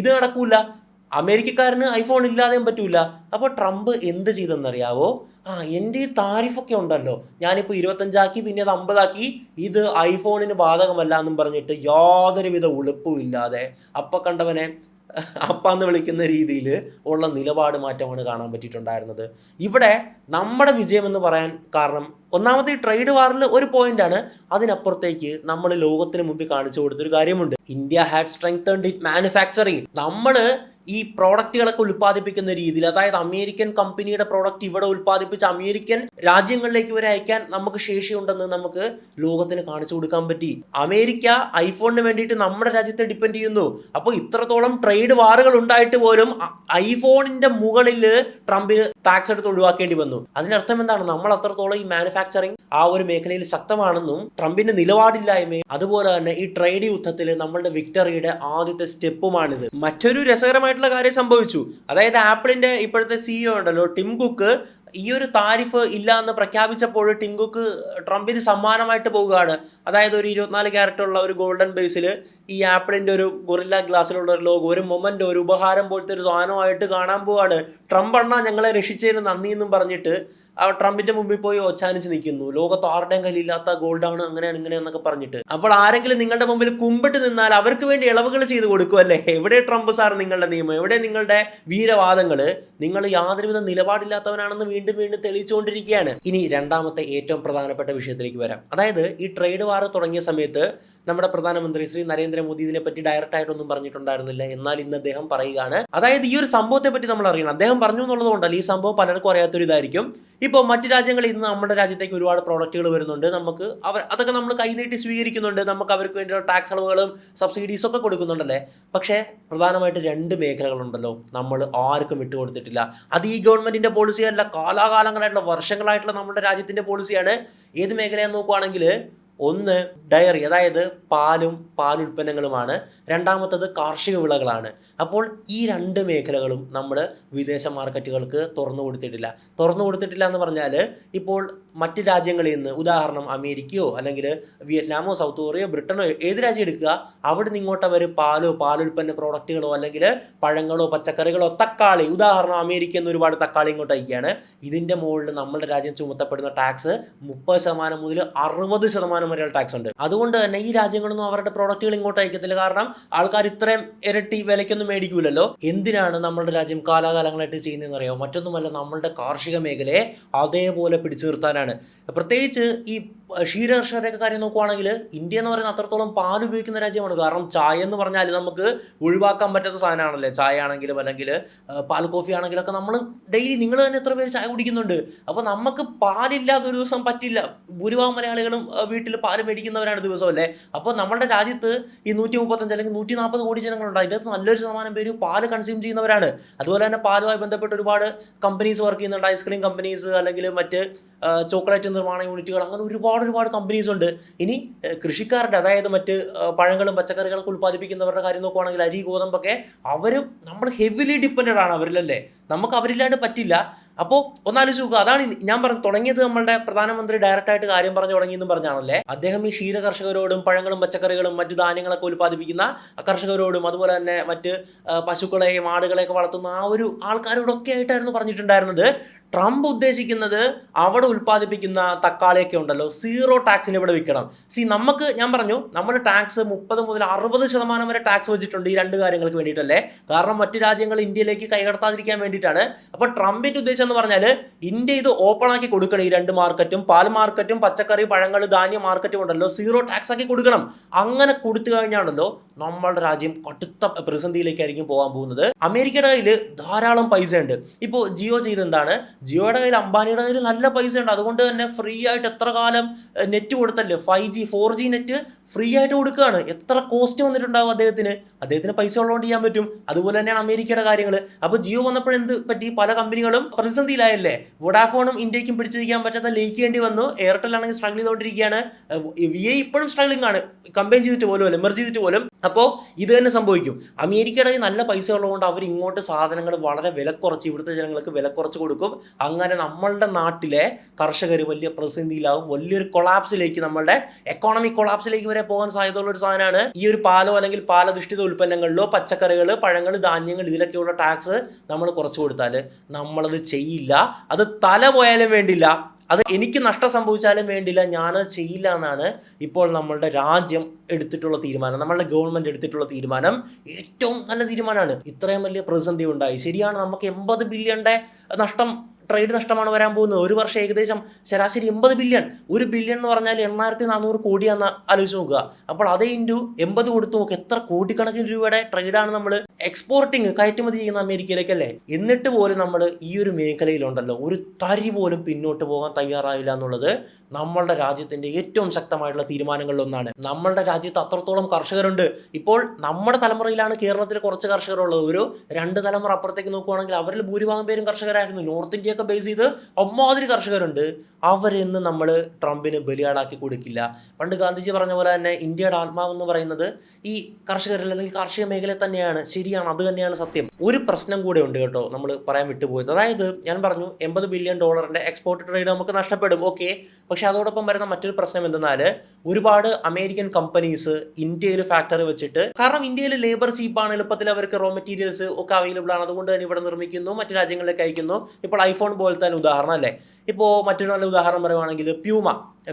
ഇത് നടക്കൂല. അമേരിക്കക്കാരന് ഐഫോൺ ഇല്ലാതെയും പറ്റൂല. അപ്പോൾ ട്രംപ് എന്ത് ചെയ്തെന്നറിയാവോ? എൻ്റെ ഈ താരിഫൊക്കെ ഉണ്ടല്ലോ, ഞാനിപ്പോൾ 25 പിന്നെ അത് 50 ഇത് ഐഫോണിന് ബാധകമല്ല എന്നും പറഞ്ഞിട്ട് യാതൊരുവിധ ഉളുപ്പും ഇല്ലാതെ അപ്പം കണ്ടവനെ അപ്പാന്ന് വിളിക്കുന്ന രീതിയിൽ ഉള്ള നിലപാട് മാറ്റമാണ് കാണാൻ പറ്റിയിട്ടുണ്ടായിരുന്നത്. ഇവിടെ നമ്മുടെ വിജയം എന്ന് പറയാൻ കാരണം ഒന്നാമത്തെ ട്രേഡ് വാറിൽ ഒരു പോയിന്റാണ്. അതിനപ്പുറത്തേക്ക് നമ്മൾ ലോകത്തിന് മുമ്പിൽ കാണിച്ചു കൊടുത്തൊരു കാര്യമുണ്ട്. India had strengthened it manufacturing. നമ്മൾ ഈ പ്രോഡക്റ്റുകളൊക്കെ ഉൽപ്പാദിപ്പിക്കുന്ന രീതിയിൽ, അതായത് അമേരിക്കൻ കമ്പനിയുടെ പ്രോഡക്റ്റ് ഇവിടെ ഉൽപ്പാദിപ്പിച്ച് അമേരിക്കൻ രാജ്യങ്ങളിലേക്ക് വരെ അയക്കാൻ നമുക്ക് ശേഷിയുണ്ടെന്ന് നമുക്ക് ലോകത്തിന് കാണിച്ചു കൊടുക്കാൻ പറ്റി. അമേരിക്ക ഐഫോണിന് വേണ്ടിയിട്ട് നമ്മുടെ രാജ്യത്തെ ഡിപ്പെൻഡ് ചെയ്യുന്നു. അപ്പോൾ ഇത്രത്തോളം ട്രേഡ് വാറുകൾ ഉണ്ടായിട്ട് പോലും ഐഫോണിന്റെ മുകളിൽ ട്രംപിന് ടാക്സ് എടുത്ത് ഒഴിവാക്കേണ്ടി വന്നു. അതിനർത്ഥം എന്താണ്? നമ്മൾ അത്രത്തോളം ഈ മാനുഫാക്ചറിങ് ആ ഒരു മേഖലയിൽ ശക്തമാണെന്നും ട്രംപിന്റെ നിലപാടില്ലായ്മയും അതുപോലെ തന്നെ ഈ ട്രേഡ് യുദ്ധത്തിൽ നമ്മളുടെ വിക്ടറിയുടെ ആദ്യത്തെ സ്റ്റെപ്പുമാണിത്. മറ്റൊരു രസകരമായിട്ടുള്ള കാര്യം സംഭവിച്ചു. അതായത് ആപ്പിളിന്റെ ഇപ്പോഴത്തെ CEO ഉണ്ടല്ലോ, ടിം കുക്ക്, ഈ ഒരു താരിഫ് ഇല്ല എന്ന് പ്രഖ്യാപിച്ചപ്പോൾ ടിം കുക്ക് ട്രംപിന് സമ്മാനമായിട്ട് പോവുകയാണ്. അതായത് ഒരു 24 ക്യാരറ്റ് ഉള്ള ഒരു ഗോൾഡൻ ബേസിൽ ഈ ആപ്പിളിന്റെ ഒരു ഗൊറില്ല ഗ്ലാസ്സിലുള്ള ഒരു ലോഗോ, ഒരു മൊമെന്റ്, ഒരു ഉപഹാരം പോലത്തെ ഒരു സാധനമായിട്ട് കാണാൻ പോവാണ്. ട്രംപ് അണ്ണാ ഞങ്ങളെ രക്ഷിച്ചതിന് നന്ദി എന്നും പറഞ്ഞിട്ട് ട്രംപിന്റെ മുമ്പിൽ പോയി ഒച്ചാനിച്ച് നിൽക്കുന്നു. ലോകത്ത് ആരുടെയും കയ്യിലില്ലാത്ത ഗോൾഡാണ്, അങ്ങനെയാണ് ഇങ്ങനെയെന്നൊക്കെ പറഞ്ഞിട്ട്. അപ്പോൾ ആരെങ്കിലും നിങ്ങളുടെ മുമ്പിൽ കുമ്പിട്ട് നിന്നാൽ അവർക്ക് വേണ്ടി ഇളവുകൾ ചെയ്ത് കൊടുക്കുമല്ലേ? എവിടെ ട്രംപ് സാർ നിങ്ങളുടെ നിയമം? എവിടെ നിങ്ങളുടെ വീരവാദങ്ങൾ? നിങ്ങൾ യാതൊരുവിധ നിലപാടില്ലാത്തവനാണെന്ന് വീണ്ടും വീണ്ടും തെളിയിച്ചുകൊണ്ടിരിക്കുകയാണ്. ഇനി രണ്ടാമത്തെ ഏറ്റവും പ്രധാനപ്പെട്ട വിഷയത്തിലേക്ക് വരാം. അതായത് ഈ ട്രേഡ് വാർ തുടങ്ങിയ സമയത്ത് നമ്മുടെ പ്രധാനമന്ത്രി ശ്രീ നരേന്ദ്രമോദി ഇതിനെപ്പറ്റി ഡയറക്റ്റ് ആയിട്ടൊന്നും പറഞ്ഞിട്ടുണ്ടായിരുന്നില്ല. എന്നാൽ ഇന്ന് അദ്ദേഹം പറയുകയാണ്. അതായത് ഈ ഒരു സംഭവത്തെ പറ്റി നമ്മൾ അറിയണം. അദ്ദേഹം പറഞ്ഞു എന്നുള്ളത് കൊണ്ടല്ല, ഈ സംഭവം പലർക്കും അറിയാത്തൊരു ഇതായിരിക്കും. ഇപ്പോൾ മറ്റു രാജ്യങ്ങളിൽ ഇന്ന് നമ്മുടെ രാജ്യത്തേക്ക് ഒരുപാട് പ്രോഡക്റ്റുകൾ വരുന്നുണ്ട്. നമുക്ക് അതൊക്കെ നമ്മൾ കൈനീട്ടി സ്വീകരിക്കുന്നുണ്ട്. നമുക്ക് അവർക്ക് വേണ്ടിയുള്ള ടാക്സ് അളവുകളും സബ്സിഡീസും ഒക്കെ കൊടുക്കുന്നുണ്ടല്ലേ. പക്ഷേ പ്രധാനമായിട്ട് 2 മേഖലകളുണ്ടല്ലോ നമ്മൾ ആർക്കും വിട്ടുകൊടുത്തിട്ടില്ല. അത് ഈ ഗവൺമെന്റിന്റെ പോളിസിയല്ല, കാലാകാലങ്ങളായിട്ടുള്ള വർഷങ്ങളായിട്ടുള്ള നമ്മുടെ രാജ്യത്തിന്റെ പോളിസിയാണ്. ഏത് മേഖലയെന്ന് നോക്കുവാണെങ്കിൽ ഒന്ന് ഡയറി, അതായത് പാലും പാലുൽപ്പന്നങ്ങളുമാണ്. രണ്ടാമത്തത് കാർഷിക വിളകളാണ്. അപ്പോൾ ഈ 2 മേഖലകളും നമ്മൾ വിദേശ മാർക്കറ്റുകൾക്ക് തുറന്നു കൊടുത്തിട്ടില്ല എന്ന് പറഞ്ഞാൽ ഇപ്പോൾ മറ്റ് രാജ്യങ്ങളിൽ നിന്ന്, ഉദാഹരണം അമേരിക്കയോ അല്ലെങ്കിൽ വിയറ്റ്നാമോ സൗത്ത് കൊറിയയോ ബ്രിട്ടനോ ഏത് രാജ്യം എടുക്കുക, അവിടെ നിന്ന് ഇങ്ങോട്ട് അവർ പാലോ പാലുൽപ്പന്ന പ്രോഡക്റ്റുകളോ അല്ലെങ്കിൽ പഴങ്ങളോ പച്ചക്കറികളോ തക്കാളി, ഉദാഹരണം അമേരിക്കയിൽ നിന്ന് ഒരുപാട് തക്കാളി ഇങ്ങോട്ട് അയക്കുകയാണ്. ഇതിൻ്റെ മുകളിൽ നമ്മുടെ രാജ്യം ചുമത്തപ്പെടുന്ന ടാക്സ് 30% മുതൽ 60% വരെയുള്ള ടാക്സ് ഉണ്ട്. അതുകൊണ്ട് തന്നെ ഈ രാജ്യങ്ങളൊന്നും അവരുടെ പ്രോഡക്റ്റുകൾ ഇങ്ങോട്ട് അയക്കത്തില്ല. കാരണം ആൾക്കാർ ഇത്രയും ഇരട്ടി വിലയ്ക്കൊന്നും മേടിക്കൂലല്ലോ. എന്തിനാണ് നമ്മളുടെ രാജ്യം കാലാകാലങ്ങളായിട്ട് ചെയ്യുന്നതെന്ന് അറിയാമോ? മറ്റൊന്നുമല്ല, നമ്മളുടെ കാർഷിക മേഖലയെ അതേപോലെ പിടിച്ചു നിർത്താനാണ്. പ്രത്യേകിച്ച് ഈ ക്ഷീരകർഷകരുടെ കാര്യം നോക്കുവാണെങ്കിൽ ഇന്ത്യ എന്ന് പറയുന്നത് അത്രത്തോളം പാൽ ഉപയോഗിക്കുന്ന രാജ്യമാണ്. കാരണം ചായ എന്ന് പറഞ്ഞാൽ നമുക്ക് ഒഴിവാക്കാൻ പറ്റാത്ത സാധനമാണല്ലേ. ചായ ആണെങ്കിലും അല്ലെങ്കിൽ പാൽ കോഫി ആണെങ്കിലൊക്കെ നമ്മൾ ഡെയിലി, നിങ്ങൾ തന്നെ എത്ര പേര് ചായ കുടിക്കുന്നുണ്ട്. അപ്പോൾ നമുക്ക് പാലില്ലാത്ത ഒരു ദിവസം പറ്റില്ല. ഭൂരിഭാഗം മലയാളികളും വീട്ടിൽ പാൽ മേടിക്കുന്നവരാണ് ദിവസമല്ലേ. അപ്പോൾ നമ്മുടെ രാജ്യത്ത് ഈ 135 അല്ലെങ്കിൽ 140 കോടി ജനങ്ങളുണ്ട്. അതിൻ്റെ അകത്ത് നല്ലൊരു ശതമാനം പേര് പാൽ കൺസ്യൂം ചെയ്യുന്നവരാണ്. അതുപോലെ തന്നെ പാലുമായി ബന്ധപ്പെട്ട് ഒരുപാട് കമ്പനീസ് വർക്ക് ചെയ്യുന്നുണ്ട്. ഐസ്ക്രീം കമ്പനീസ് അല്ലെങ്കിൽ മറ്റ് ചോക്ലേറ്റ് നിർമ്മാണ യൂണിറ്റുകൾ, അങ്ങനെ ഒരുപാട് കമ്പനീസ് ഉണ്ട്. ഇനി കൃഷിക്കാരുടെ, അതായത് മറ്റ് പഴങ്ങളും പച്ചക്കറികളൊക്കെ ഉൽപ്പാദിപ്പിക്കുന്നവരുടെ കാര്യം നോക്കുവാണെങ്കിൽ അരി ഗോതമ്പൊക്കെ അവരും നമ്മൾ ഹെവിലി ഡിപ്പെൻഡഡ് ആണ് അവരിലല്ലേ. നമുക്ക് അവരില്ലാണ്ട് പറ്റില്ല. അപ്പോൾ ഒന്നാലോചിച്ച് നോക്കുക. അതാണ് ഞാൻ തുടങ്ങിയത്. നമ്മളുടെ പ്രധാനമന്ത്രി ഡയറക്റ്റായിട്ട് കാര്യം പറഞ്ഞു തുടങ്ങിയെന്നും പറഞ്ഞാണല്ലേ. അദ്ദേഹം ഈ ക്ഷീര കർഷകരോടും പഴങ്ങളും പച്ചക്കറികളും മറ്റു ധാന്യങ്ങളൊക്കെ ഉൽപ്പാദിപ്പിക്കുന്ന കർഷകരോടും അതുപോലെ തന്നെ മറ്റ് പശുക്കളെയും ആടുകളെയൊക്കെ വളർത്തുന്ന ആ ഒരു ആൾക്കാരോടൊക്കെ ആയിട്ടായിരുന്നു പറഞ്ഞിട്ടുണ്ടായിരുന്നത്. ട്രംപ് ഉദ്ദേശിക്കുന്നത് അവിടെ ഉൽപ്പാദിപ്പിക്കുന്ന തക്കാളിയൊക്കെ ഉണ്ടല്ലോ, 0 ടാക്സിന് ഇവിടെ വിൽക്കണം. നമുക്ക് ഞാൻ പറഞ്ഞു, നമ്മൾ ടാക്സ് 30 മുതൽ 60% വരെ ടാക്സ് വെച്ചിട്ടുണ്ട് ഈ 2 കാര്യങ്ങൾക്ക് വേണ്ടിയിട്ടല്ലേ. കാരണം മറ്റു രാജ്യങ്ങൾ ഇന്ത്യയിലേക്ക് കൈകടത്താതിരിക്കാൻ വേണ്ടിയിട്ടാണ്. അപ്പോൾ ട്രംപിൻ്റെ ഉദ്ദേശം എന്ന് പറഞ്ഞാൽ ഇന്ത്യ ഇത് ഓപ്പൺ ആക്കി കൊടുക്കണം. ഈ 2 മാർക്കറ്റും, പാൽ മാർക്കറ്റും പച്ചക്കറി പഴങ്ങൾ ധാന്യ മാർക്കറ്റും ഉണ്ടല്ലോ, 0 ടാക്സ് ആക്കി കൊടുക്കണം. അങ്ങനെ കൊടുത്തു കഴിഞ്ഞാണല്ലോ നമ്മളുടെ രാജ്യം കടുത്ത പ്രതിസന്ധിയിലേക്കായിരിക്കും പോകാൻ പോകുന്നത്. അമേരിക്കയുടെ കയ്യിൽ ധാരാളം പൈസ ഉണ്ട്. ഇപ്പോൾ ജിയോ ചെയ്തെന്താണ്, ജിയോയുടെ കയ്യിൽ, അംബാനിയുടെ കയ്യിൽ നല്ല പൈസ ഉണ്ട്. അതുകൊണ്ട് തന്നെ ഫ്രീ ആയിട്ട് എത്ര കാലം net കൊടുത്തല്ലേ, 5G 4G net free ആയിട്ട് കൊടുക്കുകയാണ്. എത്ര കോസ്റ്റ് വന്നിട്ടുണ്ടാകും അദ്ദേഹത്തിന് പൈസ ഉള്ളതുകൊണ്ട് ചെയ്യാൻ പറ്റും. അതുപോലെ തന്നെയാണ് അമേരിക്കയുടെ കാര്യങ്ങൾ. അപ്പോൾ ജിയോ വന്നപ്പോഴെന്ത് പറ്റി? പല കമ്പനികളും പ്രതിസന്ധിയിലായല്ലേ. വോഡാഫോണും ഇന്ത്യക്കും പിടിച്ചിരിക്കാൻ പറ്റാത്ത ലയിക്കേണ്ടി വന്നു. എയർടെൽ ആണെങ്കിൽ സ്ട്രഗിൾ ചെയ്തുകൊണ്ടിരിക്കുകയാണ്. VI ഇപ്പോഴും സ്ട്രഗിളിംഗ് ആണ്, കമ്പൈൻ ചെയ്തിട്ട് പോലും അല്ല, മെർജ് ചെയ്തിട്ട് പോലും. അപ്പോൾ ഇത് തന്നെ സംഭവിക്കും. അമേരിക്കയുടെ നല്ല പൈസ ഉള്ളതുകൊണ്ട് അവർ ഇങ്ങോട്ട് സാധനങ്ങൾ വളരെ വിലക്കുറച്ച് ഇവിടുത്തെ ജനങ്ങൾക്ക് വിലക്കുറച്ച് കൊടുക്കും. അങ്ങനെ നമ്മളുടെ നാട്ടിലെ കർഷകർ വലിയ പ്രതിസന്ധിയിലാവും. വലിയൊരു കൊളാപ്സിലേക്ക്, നമ്മളുടെ എക്കോണമിക് കൊളാപ്സിലേക്ക് വരെ പോകാൻ സാധ്യതയുള്ള ഒരു സാധനമാണ് ഈ ഒരു പാലോ അല്ലെങ്കിൽ പാലധിഷ്ഠിത ഉൽപ്പന്നങ്ങളിലോ പച്ചക്കറികൾ പഴങ്ങൾ ധാന്യങ്ങൾ ഇതിലൊക്കെയുള്ള ടാക്സ് നമ്മൾ കുറച്ച് കൊടുത്താൽ നമ്മളത് ചെയ്യില്ല. അത് തല പോയാലും വേണ്ടില്ല, അത് എനിക്ക് നഷ്ടം സംഭവിച്ചാലും വേണ്ടില്ല, ഞാനത് ചെയ്യില്ല എന്നാണ് ഇപ്പോൾ നമ്മളുടെ രാജ്യം എടുത്തിട്ടുള്ള തീരുമാനം. നമ്മളുടെ ഗവൺമെൻറ് എടുത്തിട്ടുള്ള തീരുമാനം ഏറ്റവും നല്ല തീരുമാനമാണ്. ഇത്രയും വലിയ പ്രതിസന്ധി ഉണ്ടായി. ശരിയാണ്, നമുക്ക് 80 ബില്യൻ്റെ നഷ്ടം ട്രേഡ് നഷ്ടമാണ് വരാൻ പോകുന്നത്. ഒരു വർഷം ഏകദേശം ശരാശരി 80 ബില്യൺ. 1 ബില്യൺ എന്ന് പറഞ്ഞാൽ 8400 കോടിയാന്ന് ആലോചിച്ച് നോക്കുക. അപ്പോൾ അതേ ഇൻറ്റു 80 കൊടുത്തു നോക്കുക, എത്ര കോടിക്കണക്കിന് രൂപയുടെ ട്രേഡാണ് നമ്മൾ എക്സ്പോർട്ടിങ് കയറ്റുമതി ചെയ്യുന്ന അമേരിക്കയിലേക്കല്ലേ. എന്നിട്ട് പോലും നമ്മൾ ഈ ഒരു മേഖലയിലുണ്ടല്ലോ ഒരു തരി പോലും പിന്നോട്ട് പോകാൻ തയ്യാറായില്ല എന്നുള്ളത് നമ്മളുടെ രാജ്യത്തിൻ്റെ ഏറ്റവും ശക്തമായിട്ടുള്ള തീരുമാനങ്ങളിലൊന്നാണ്. നമ്മളുടെ രാജ്യത്ത് അത്രത്തോളം കർഷകരുണ്ട്. ഇപ്പോൾ നമ്മുടെ തലമുറയിലാണ് കേരളത്തിൽ കുറച്ച് കർഷകരുള്ളത്. ഒരു 2 തലമുറ അപ്പുറത്തേക്ക് നോക്കുകയാണെങ്കിൽ അവരിൽ ഭൂരിഭാഗം പേരും കർഷകരായിരുന്നു. നോർത്ത് ഇന്ത്യയൊക്കെ ബേസ് ചെയ്ത് അമ്മാതിരി കർഷകരുണ്ട്. അവരെന്ന് നമ്മൾ ട്രംപിന് ബലിയാടാക്കി കൊടുക്കില്ല. പണ്ട് ഗാന്ധിജി പറഞ്ഞ പോലെ തന്നെ ഇന്ത്യയുടെ ആത്മാവെന്ന് പറയുന്നത് ഈ കർഷകരിൽ അല്ലെങ്കിൽ കാർഷിക മേഖല തന്നെയാണ്. ശരിയാണ്, അത് തന്നെയാണ് സത്യം. ഒരു പ്രശ്നം കൂടെ ഉണ്ട് കേട്ടോ, നമ്മൾ പറയാൻ വിട്ടുപോയത്. അതായത് ഞാൻ പറഞ്ഞു $80 ബില്യൺ എക്സ്പോർട്ട് ട്രേഡ് നമുക്ക് നഷ്ടപ്പെടും. ഓക്കെ, പക്ഷെ അതോടൊപ്പം വരുന്ന മറ്റൊരു പ്രശ്നം എന്തെന്നാൽ ഒരുപാട് അമേരിക്കൻ കമ്പനീസ് ഇന്ത്യയിൽ ഫാക്ടറി വെച്ചിട്ട്, കാരണം ഇന്ത്യയിൽ ലേബർ ചീപ്പാണ്, എളുപ്പത്തിൽ അവർക്ക് റോ മെറ്റീരിയൽസ് ഒക്കെ അവൈലബിൾ ആണ്, അതുകൊണ്ട് തന്നെ ഇവിടെ നിർമ്മിക്കുന്നു, മറ്റു രാജ്യങ്ങളിലേക്ക് അയക്കുന്നു. ഇപ്പോൾ ഐഫോൺ പോലത്തെ തന്നെ ഉദാഹരണം അല്ലേ. ഇപ്പോൾ മറ്റൊരു നല്ല ഉദാഹരണം പറയുവാണെങ്കിൽ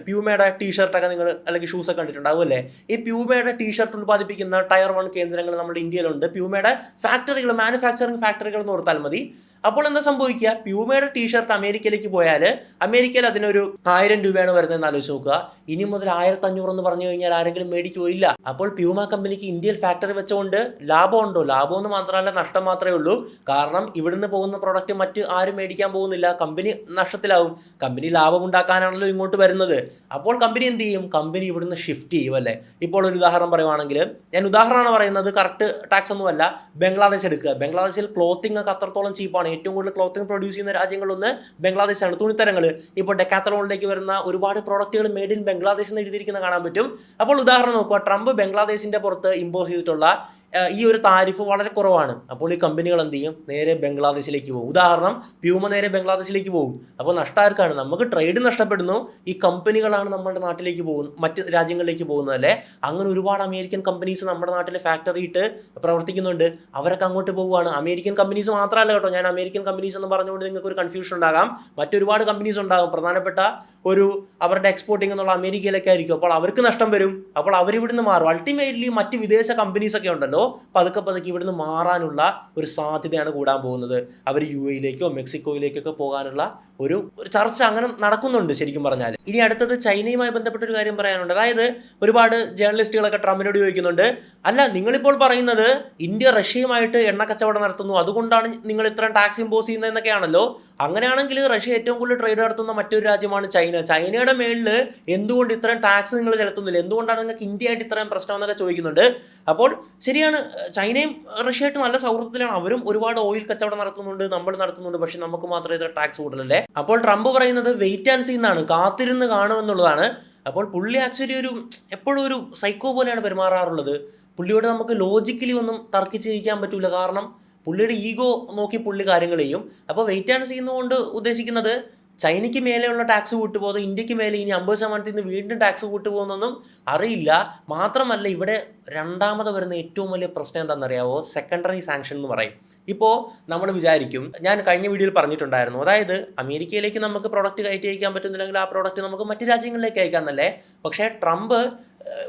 പ്യൂമയുടെ ടീഷർട്ടൊക്കെ നിങ്ങൾ അല്ലെങ്കിൽ ഷൂസൊക്കെ കണ്ടിട്ടുണ്ടാവും അല്ലേ. ഈ പ്യൂമയുടെ ടീഷർട്ട് ഉൽപ്പാദിപ്പിക്കുന്ന ടയർ 1 കേന്ദ്രങ്ങൾ നമ്മുടെ ഇന്ത്യയിലുണ്ട്. പ്യൂമയുടെ ഫാക്ടറികൾ, മാനുഫാക്ചറിങ് ഫാക്ടറികൾ എന്ന് ഓർത്താൽ മതി. അപ്പോൾ എന്താ സംഭവിക്കുക, പ്യൂമയുടെ ടീഷർട്ട് അമേരിക്കയിലേക്ക് പോയാൽ അമേരിക്കയിൽ അതിനൊരു 1000 രൂപയാണ് വരുന്നതെന്ന് ആലോചിച്ച് നോക്കുക. ഇനി മുതൽ 1500 എന്ന് പറഞ്ഞു കഴിഞ്ഞാൽ ആരെങ്കിലും മേടിക്കുകയോ ഇല്ല. അപ്പോൾ പ്യൂമ കമ്പനിക്ക് ഇന്ത്യയിൽ ഫാക്ടറി വെച്ചുകൊണ്ട് ലാഭമുണ്ടോ? ലാഭമെന്ന് മാത്രമല്ല, നഷ്ടം മാത്രമേ ഉള്ളൂ. കാരണം ഇവിടുന്ന് പോകുന്ന പ്രൊഡക്റ്റ് മറ്റ് ആരും മേടിക്കാൻ പോകുന്നില്ല, കമ്പനി നഷ്ടത്തിലാവും. കമ്പനി ലാഭം ഉണ്ടാക്കാനാണല്ലോ ഇങ്ങോട്ട് വരുന്നത്. അപ്പോൾ കമ്പനി എന്ത് ചെയ്യും? കമ്പനി ഇവിടുന്ന് ഷിഫ്റ്റ് ചെയ്യും അല്ലേ. ഇപ്പോൾ ഒരു ഉദാഹരണം പറയുവാണെങ്കിൽ, ഞാൻ ഉദാഹരണമാണ് പറയുന്നത്, കറക്റ്റ് ടാക്സ് ഒന്നുമല്ല. ബംഗ്ലാദേശ് എടുക്കുക. ബംഗ്ലാദേശിൽ ക്ലോത്തിങ് ഒക്കെ അത്രത്തോളം ചീപ്പാണ്. ഏറ്റവും കൂടുതൽ ക്ലോത്തിങ് പ്രൊഡ്യൂസ് ചെയ്യുന്ന രാജ്യങ്ങളൊന്ന് ബംഗ്ലാദേശാണ്. തുണിത്തരങ്ങൾ, ഇപ്പോൾ ഡെക്കാത്തലോണിലേക്ക് വരുന്ന ഒരുപാട് പ്രോഡക്റ്റുകൾ മെയ്ഡ് ഇൻ ബംഗ്ലാദേശ് എന്ന് എഴുതിയിരിക്കുന്നത് കാണാൻ പറ്റും. അപ്പോൾ ഉദാഹരണം നോക്കുക, ട്രംപ് ബംഗ്ലാദേശിന്റെ പുറത്ത് ഇമ്പോസ് ചെയ്തിട്ടുള്ള ഈ ഒരു താരിഫ് വളരെ കുറവാണ്. അപ്പോൾ ഈ കമ്പനികൾ എന്ത് ചെയ്യും? നേരെ ബംഗ്ലാദേശിലേക്ക് പോകും. ഉദാഹരണം, പ്യൂമ നേരെ ബംഗ്ലാദേശിലേക്ക് പോകും. അപ്പോൾ നഷ്ടമാർക്കാണ്? നമുക്ക് ട്രേഡ് നഷ്ടപ്പെടുന്നു, ഈ കമ്പനികളാണ് നമ്മുടെ നാട്ടിലേക്ക് പോകുന്നത്, മറ്റ് രാജ്യങ്ങളിലേക്ക് പോകുന്നത് അല്ലേ. അങ്ങനെ ഒരുപാട് അമേരിക്കൻ കമ്പനീസ് നമ്മുടെ നാട്ടിൽ ഫാക്ടറി ഇട്ട് പ്രവർത്തിക്കുന്നുണ്ട്. അവരൊക്കെ അങ്ങോട്ട് പോവുകയാണ്. അമേരിക്കൻ കമ്പനീസ് മാത്രമല്ല കേട്ടോ, ഞാൻ അമേരിക്കൻ കമ്പനീസ് എന്ന് പറഞ്ഞുകൊണ്ട് നിങ്ങൾക്ക് ഒരു കൺഫ്യൂഷൻ ഉണ്ടാകാം. മറ്റൊരുപാട് കമ്പനീസ് ഉണ്ടാകും. പ്രധാനപ്പെട്ട ഒരു അവരുടെ എക്സ്പോർട്ടിംഗ് എന്നുള്ള അമേരിക്കയിലേക്ക് ആയിരിക്കും. അപ്പോൾ അവർക്ക് നഷ്ടം വരും. അപ്പോൾ അവരിവിടുന്ന് മാറും. അൾട്ടിമേറ്റ്ലി മറ്റ് വിദേശ കമ്പനീസൊക്കെ ഉണ്ടല്ലോ, പതുക്കെ ഇവിടുന്ന് മാറാനുള്ള ഒരു സാധ്യതയാണ് കൂടാൻ പോകുന്നത്. അവർ UAE-യിലേക്കോ മെക്സിക്കോയിലേക്കൊക്കെ പോകാനുള്ള ഒരു ചർച്ച അങ്ങനെ നടക്കുന്നുണ്ട് ശരിക്കും പറഞ്ഞാൽ. ഇനി അടുത്തത് ചൈനയുമായി ബന്ധപ്പെട്ടൊരു കാര്യം പറയാനുണ്ട്. അതായത് ഒരുപാട് ജേർണലിസ്റ്റുകളൊക്കെ ട്രംപിനോട് ചോദിക്കുന്നുണ്ട്, അല്ല നിങ്ങളിപ്പോൾ പറയുന്നത് ഇന്ത്യ റഷ്യയുമായിട്ട് എണ്ണ കച്ചവടം നടത്തുന്നു, അതുകൊണ്ടാണ് നിങ്ങൾ ഇത്രയും ടാക്സ് ഇമ്പോസ് ചെയ്യുന്നതെന്നൊക്കെയാണല്ലോ. അങ്ങനെയാണെങ്കിൽ റഷ്യ ഏറ്റവും കൂടുതൽ ട്രേഡ് നടത്തുന്ന മറ്റൊരു രാജ്യമാണ് ചൈന. ചൈനയുടെ മേളിൽ എന്തുകൊണ്ട് ഇത്രയും ടാക്സ് നിങ്ങൾ ചെലുത്തുന്നില്ല? എന്തുകൊണ്ടാണ് നിങ്ങൾക്ക് ഇന്ത്യയായിട്ട് ഇത്രയും പ്രശ്നം എന്നൊക്കെ ചോദിക്കുന്നുണ്ട്. അപ്പോൾ ശരിയാണ്, ചൈനയും റഷ്യയായിട്ട് നല്ല സൗഹൃദത്തിലാണ്. അവരും ഒരുപാട് ഓയിൽ കച്ചവടം നടത്തുന്നുണ്ട്, നമ്മൾ നടത്തുന്നുണ്ട്. പക്ഷെ നമുക്ക് മാത്രമേ ഇത്ര ടാക്സ് കൂടുതലല്ലേ. അപ്പോൾ ട്രംപ് പറയുന്നത് വെയിറ്റ് ആൻഡ് സീ എന്നാണ്, കാത്തിരുന്ന് കാണുമെന്നുള്ളതാണ്. അപ്പോൾ പുള്ളി ആക്ച്വലി എപ്പോഴും ഒരു സൈക്കോ പോലെയാണ് പെരുമാറാറുള്ളത്. പുള്ളിയോട് നമുക്ക് ലോജിക്കലി ഒന്നും തർക്കിച്ച് ജയിക്കാൻ പറ്റില്ല. കാരണം പുള്ളിയുടെ ഈഗോ നോക്കി പുള്ളി കാര്യങ്ങൾ ചെയ്യും. അപ്പോൾ വെയിറ്റ് ആൻഡ് സീ എന്നുകൊണ്ട് ഉദ്ദേശിക്കുന്നത് ചൈനയ്ക്ക് മേലെയുള്ള ടാക്സ് കൂട്ടുപോകുന്നത് ഇന്ത്യക്ക് മേലെ ഇനി 50% നിന്ന് വീണ്ടും ടാക്സ് കൂട്ടുപോകുന്നൊന്നും അറിയില്ല. മാത്രമല്ല ഇവിടെ രണ്ടാമത് വരുന്ന ഏറ്റവും വലിയ പ്രശ്നം എന്താണെന്നറിയാവോ? സെക്കൻഡറി സാങ്ഷൻ എന്ന് പറയും. ഇപ്പോൾ നമ്മൾ വിചാരിക്കും, ഞാൻ കഴിഞ്ഞ വീഡിയോയിൽ പറഞ്ഞിട്ടുണ്ടായിരുന്നു, അതായത് അമേരിക്കയിലേക്ക് നമുക്ക് പ്രോഡക്റ്റ് കയറ്റി അയക്കാൻ പറ്റുന്നില്ലെങ്കിൽ ആ പ്രോഡക്റ്റ് നമുക്ക് മറ്റ് രാജ്യങ്ങളിലേക്ക് അയക്കാമെന്നല്ലേ. പക്ഷേ ട്രംപ്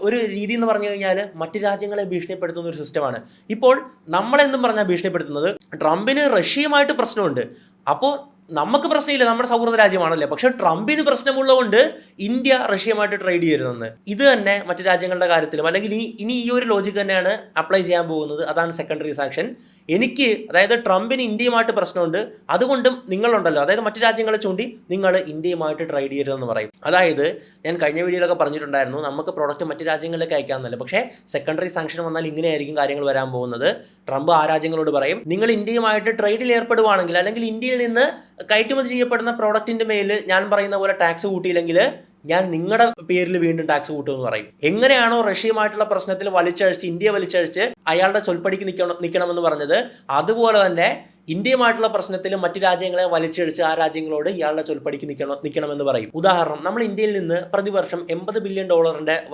ഒരു രീതി എന്ന് പറഞ്ഞു കഴിഞ്ഞാൽ മറ്റ് രാജ്യങ്ങളെ ഭീഷണിപ്പെടുത്തുന്ന ഒരു സിസ്റ്റമാണ്. ഇപ്പോൾ നമ്മളെന്തും പറഞ്ഞാൽ ഭീഷണിപ്പെടുത്തുന്നത്, ട്രംപിന് റഷ്യയുമായിട്ട് പ്രശ്നമുണ്ട്, അപ്പോൾ നമുക്ക് പ്രശ്നമില്ല, നമ്മുടെ സൗഹൃദ രാജ്യമാണല്ലേ. പക്ഷേ ട്രംപിന് പ്രശ്നമുള്ളതുകൊണ്ട് ഇന്ത്യ റഷ്യയുമായിട്ട് ട്രേഡ് ചെയ്യരുതെന്ന്. ഇത് തന്നെ മറ്റു രാജ്യങ്ങളുടെ കാര്യത്തിലും, അല്ലെങ്കിൽ ഇനി ഈ ഒരു ലോജിക്ക് തന്നെയാണ് അപ്ലൈ ചെയ്യാൻ പോകുന്നത്. അതാണ് സെക്കൻഡറി സാങ്ഷൻ. അതായത് ട്രംപിന് ഇന്ത്യയുമായിട്ട് പ്രശ്നമുണ്ട്, അതുകൊണ്ടും നിങ്ങളുണ്ടല്ലോ, അതായത് മറ്റു രാജ്യങ്ങളെ ചൂണ്ടി നിങ്ങൾ ഇന്ത്യയുമായിട്ട് ട്രേഡ് ചെയ്യരുതെന്ന് പറയും. അതായത് ഞാൻ കഴിഞ്ഞ വീഡിയോയിലൊക്കെ പറഞ്ഞിട്ടുണ്ടായിരുന്നു, നമുക്ക് പ്രോഡക്റ്റ് മറ്റു രാജ്യങ്ങളിലേക്ക് അയക്കാമെന്നല്ല. പക്ഷേ സെക്കൻഡറി സാങ്ഷൻ വന്നാൽ ഇങ്ങനെയായിരിക്കും കാര്യങ്ങൾ വരാൻ പോകുന്നത്. ട്രംപ് ആ രാജ്യങ്ങളോട് പറയും, നിങ്ങൾ ഇന്ത്യയുമായിട്ട് ട്രേഡിൽ ഏർപ്പെടുവാണെങ്കിൽ, അല്ലെങ്കിൽ ഇന്ത്യയിൽ നിന്ന് കയറ്റുമതി ചെയ്യപ്പെടുന്ന പ്രോഡക്റ്റിന്റെ മേൽ ഞാൻ പറയുന്ന പോലെ ടാക്സ് കൂട്ടിയില്ലെങ്കിൽ ഞാൻ നിങ്ങളുടെ പേരിൽ വീണ്ടും ടാക്സ് കൂട്ടുമെന്ന് പറയും. എങ്ങനെയാണോ റഷ്യയുമായിട്ടുള്ള പ്രശ്നത്തിൽ ഇന്ത്യ വലിച്ചഴിച്ച് അയാളുടെ ചൊൽപ്പടിക്ക് നിൽക്കണമെന്ന് പറഞ്ഞത്, അതുപോലെ തന്നെ ഇന്ത്യയുമായിട്ടുള്ള പ്രശ്നത്തിൽ മറ്റു രാജ്യങ്ങളെ വലിച്ചഴിച്ച് ആ രാജ്യങ്ങളോട് ഇയാളുടെ ചൊൽപ്പടിക്ക് നിൽക്കണമെന്ന് പറയും. ഉദാഹരണം, നമ്മൾ ഇന്ത്യയിൽ നിന്ന് പ്രതിവർഷം $80 ബില്യൺ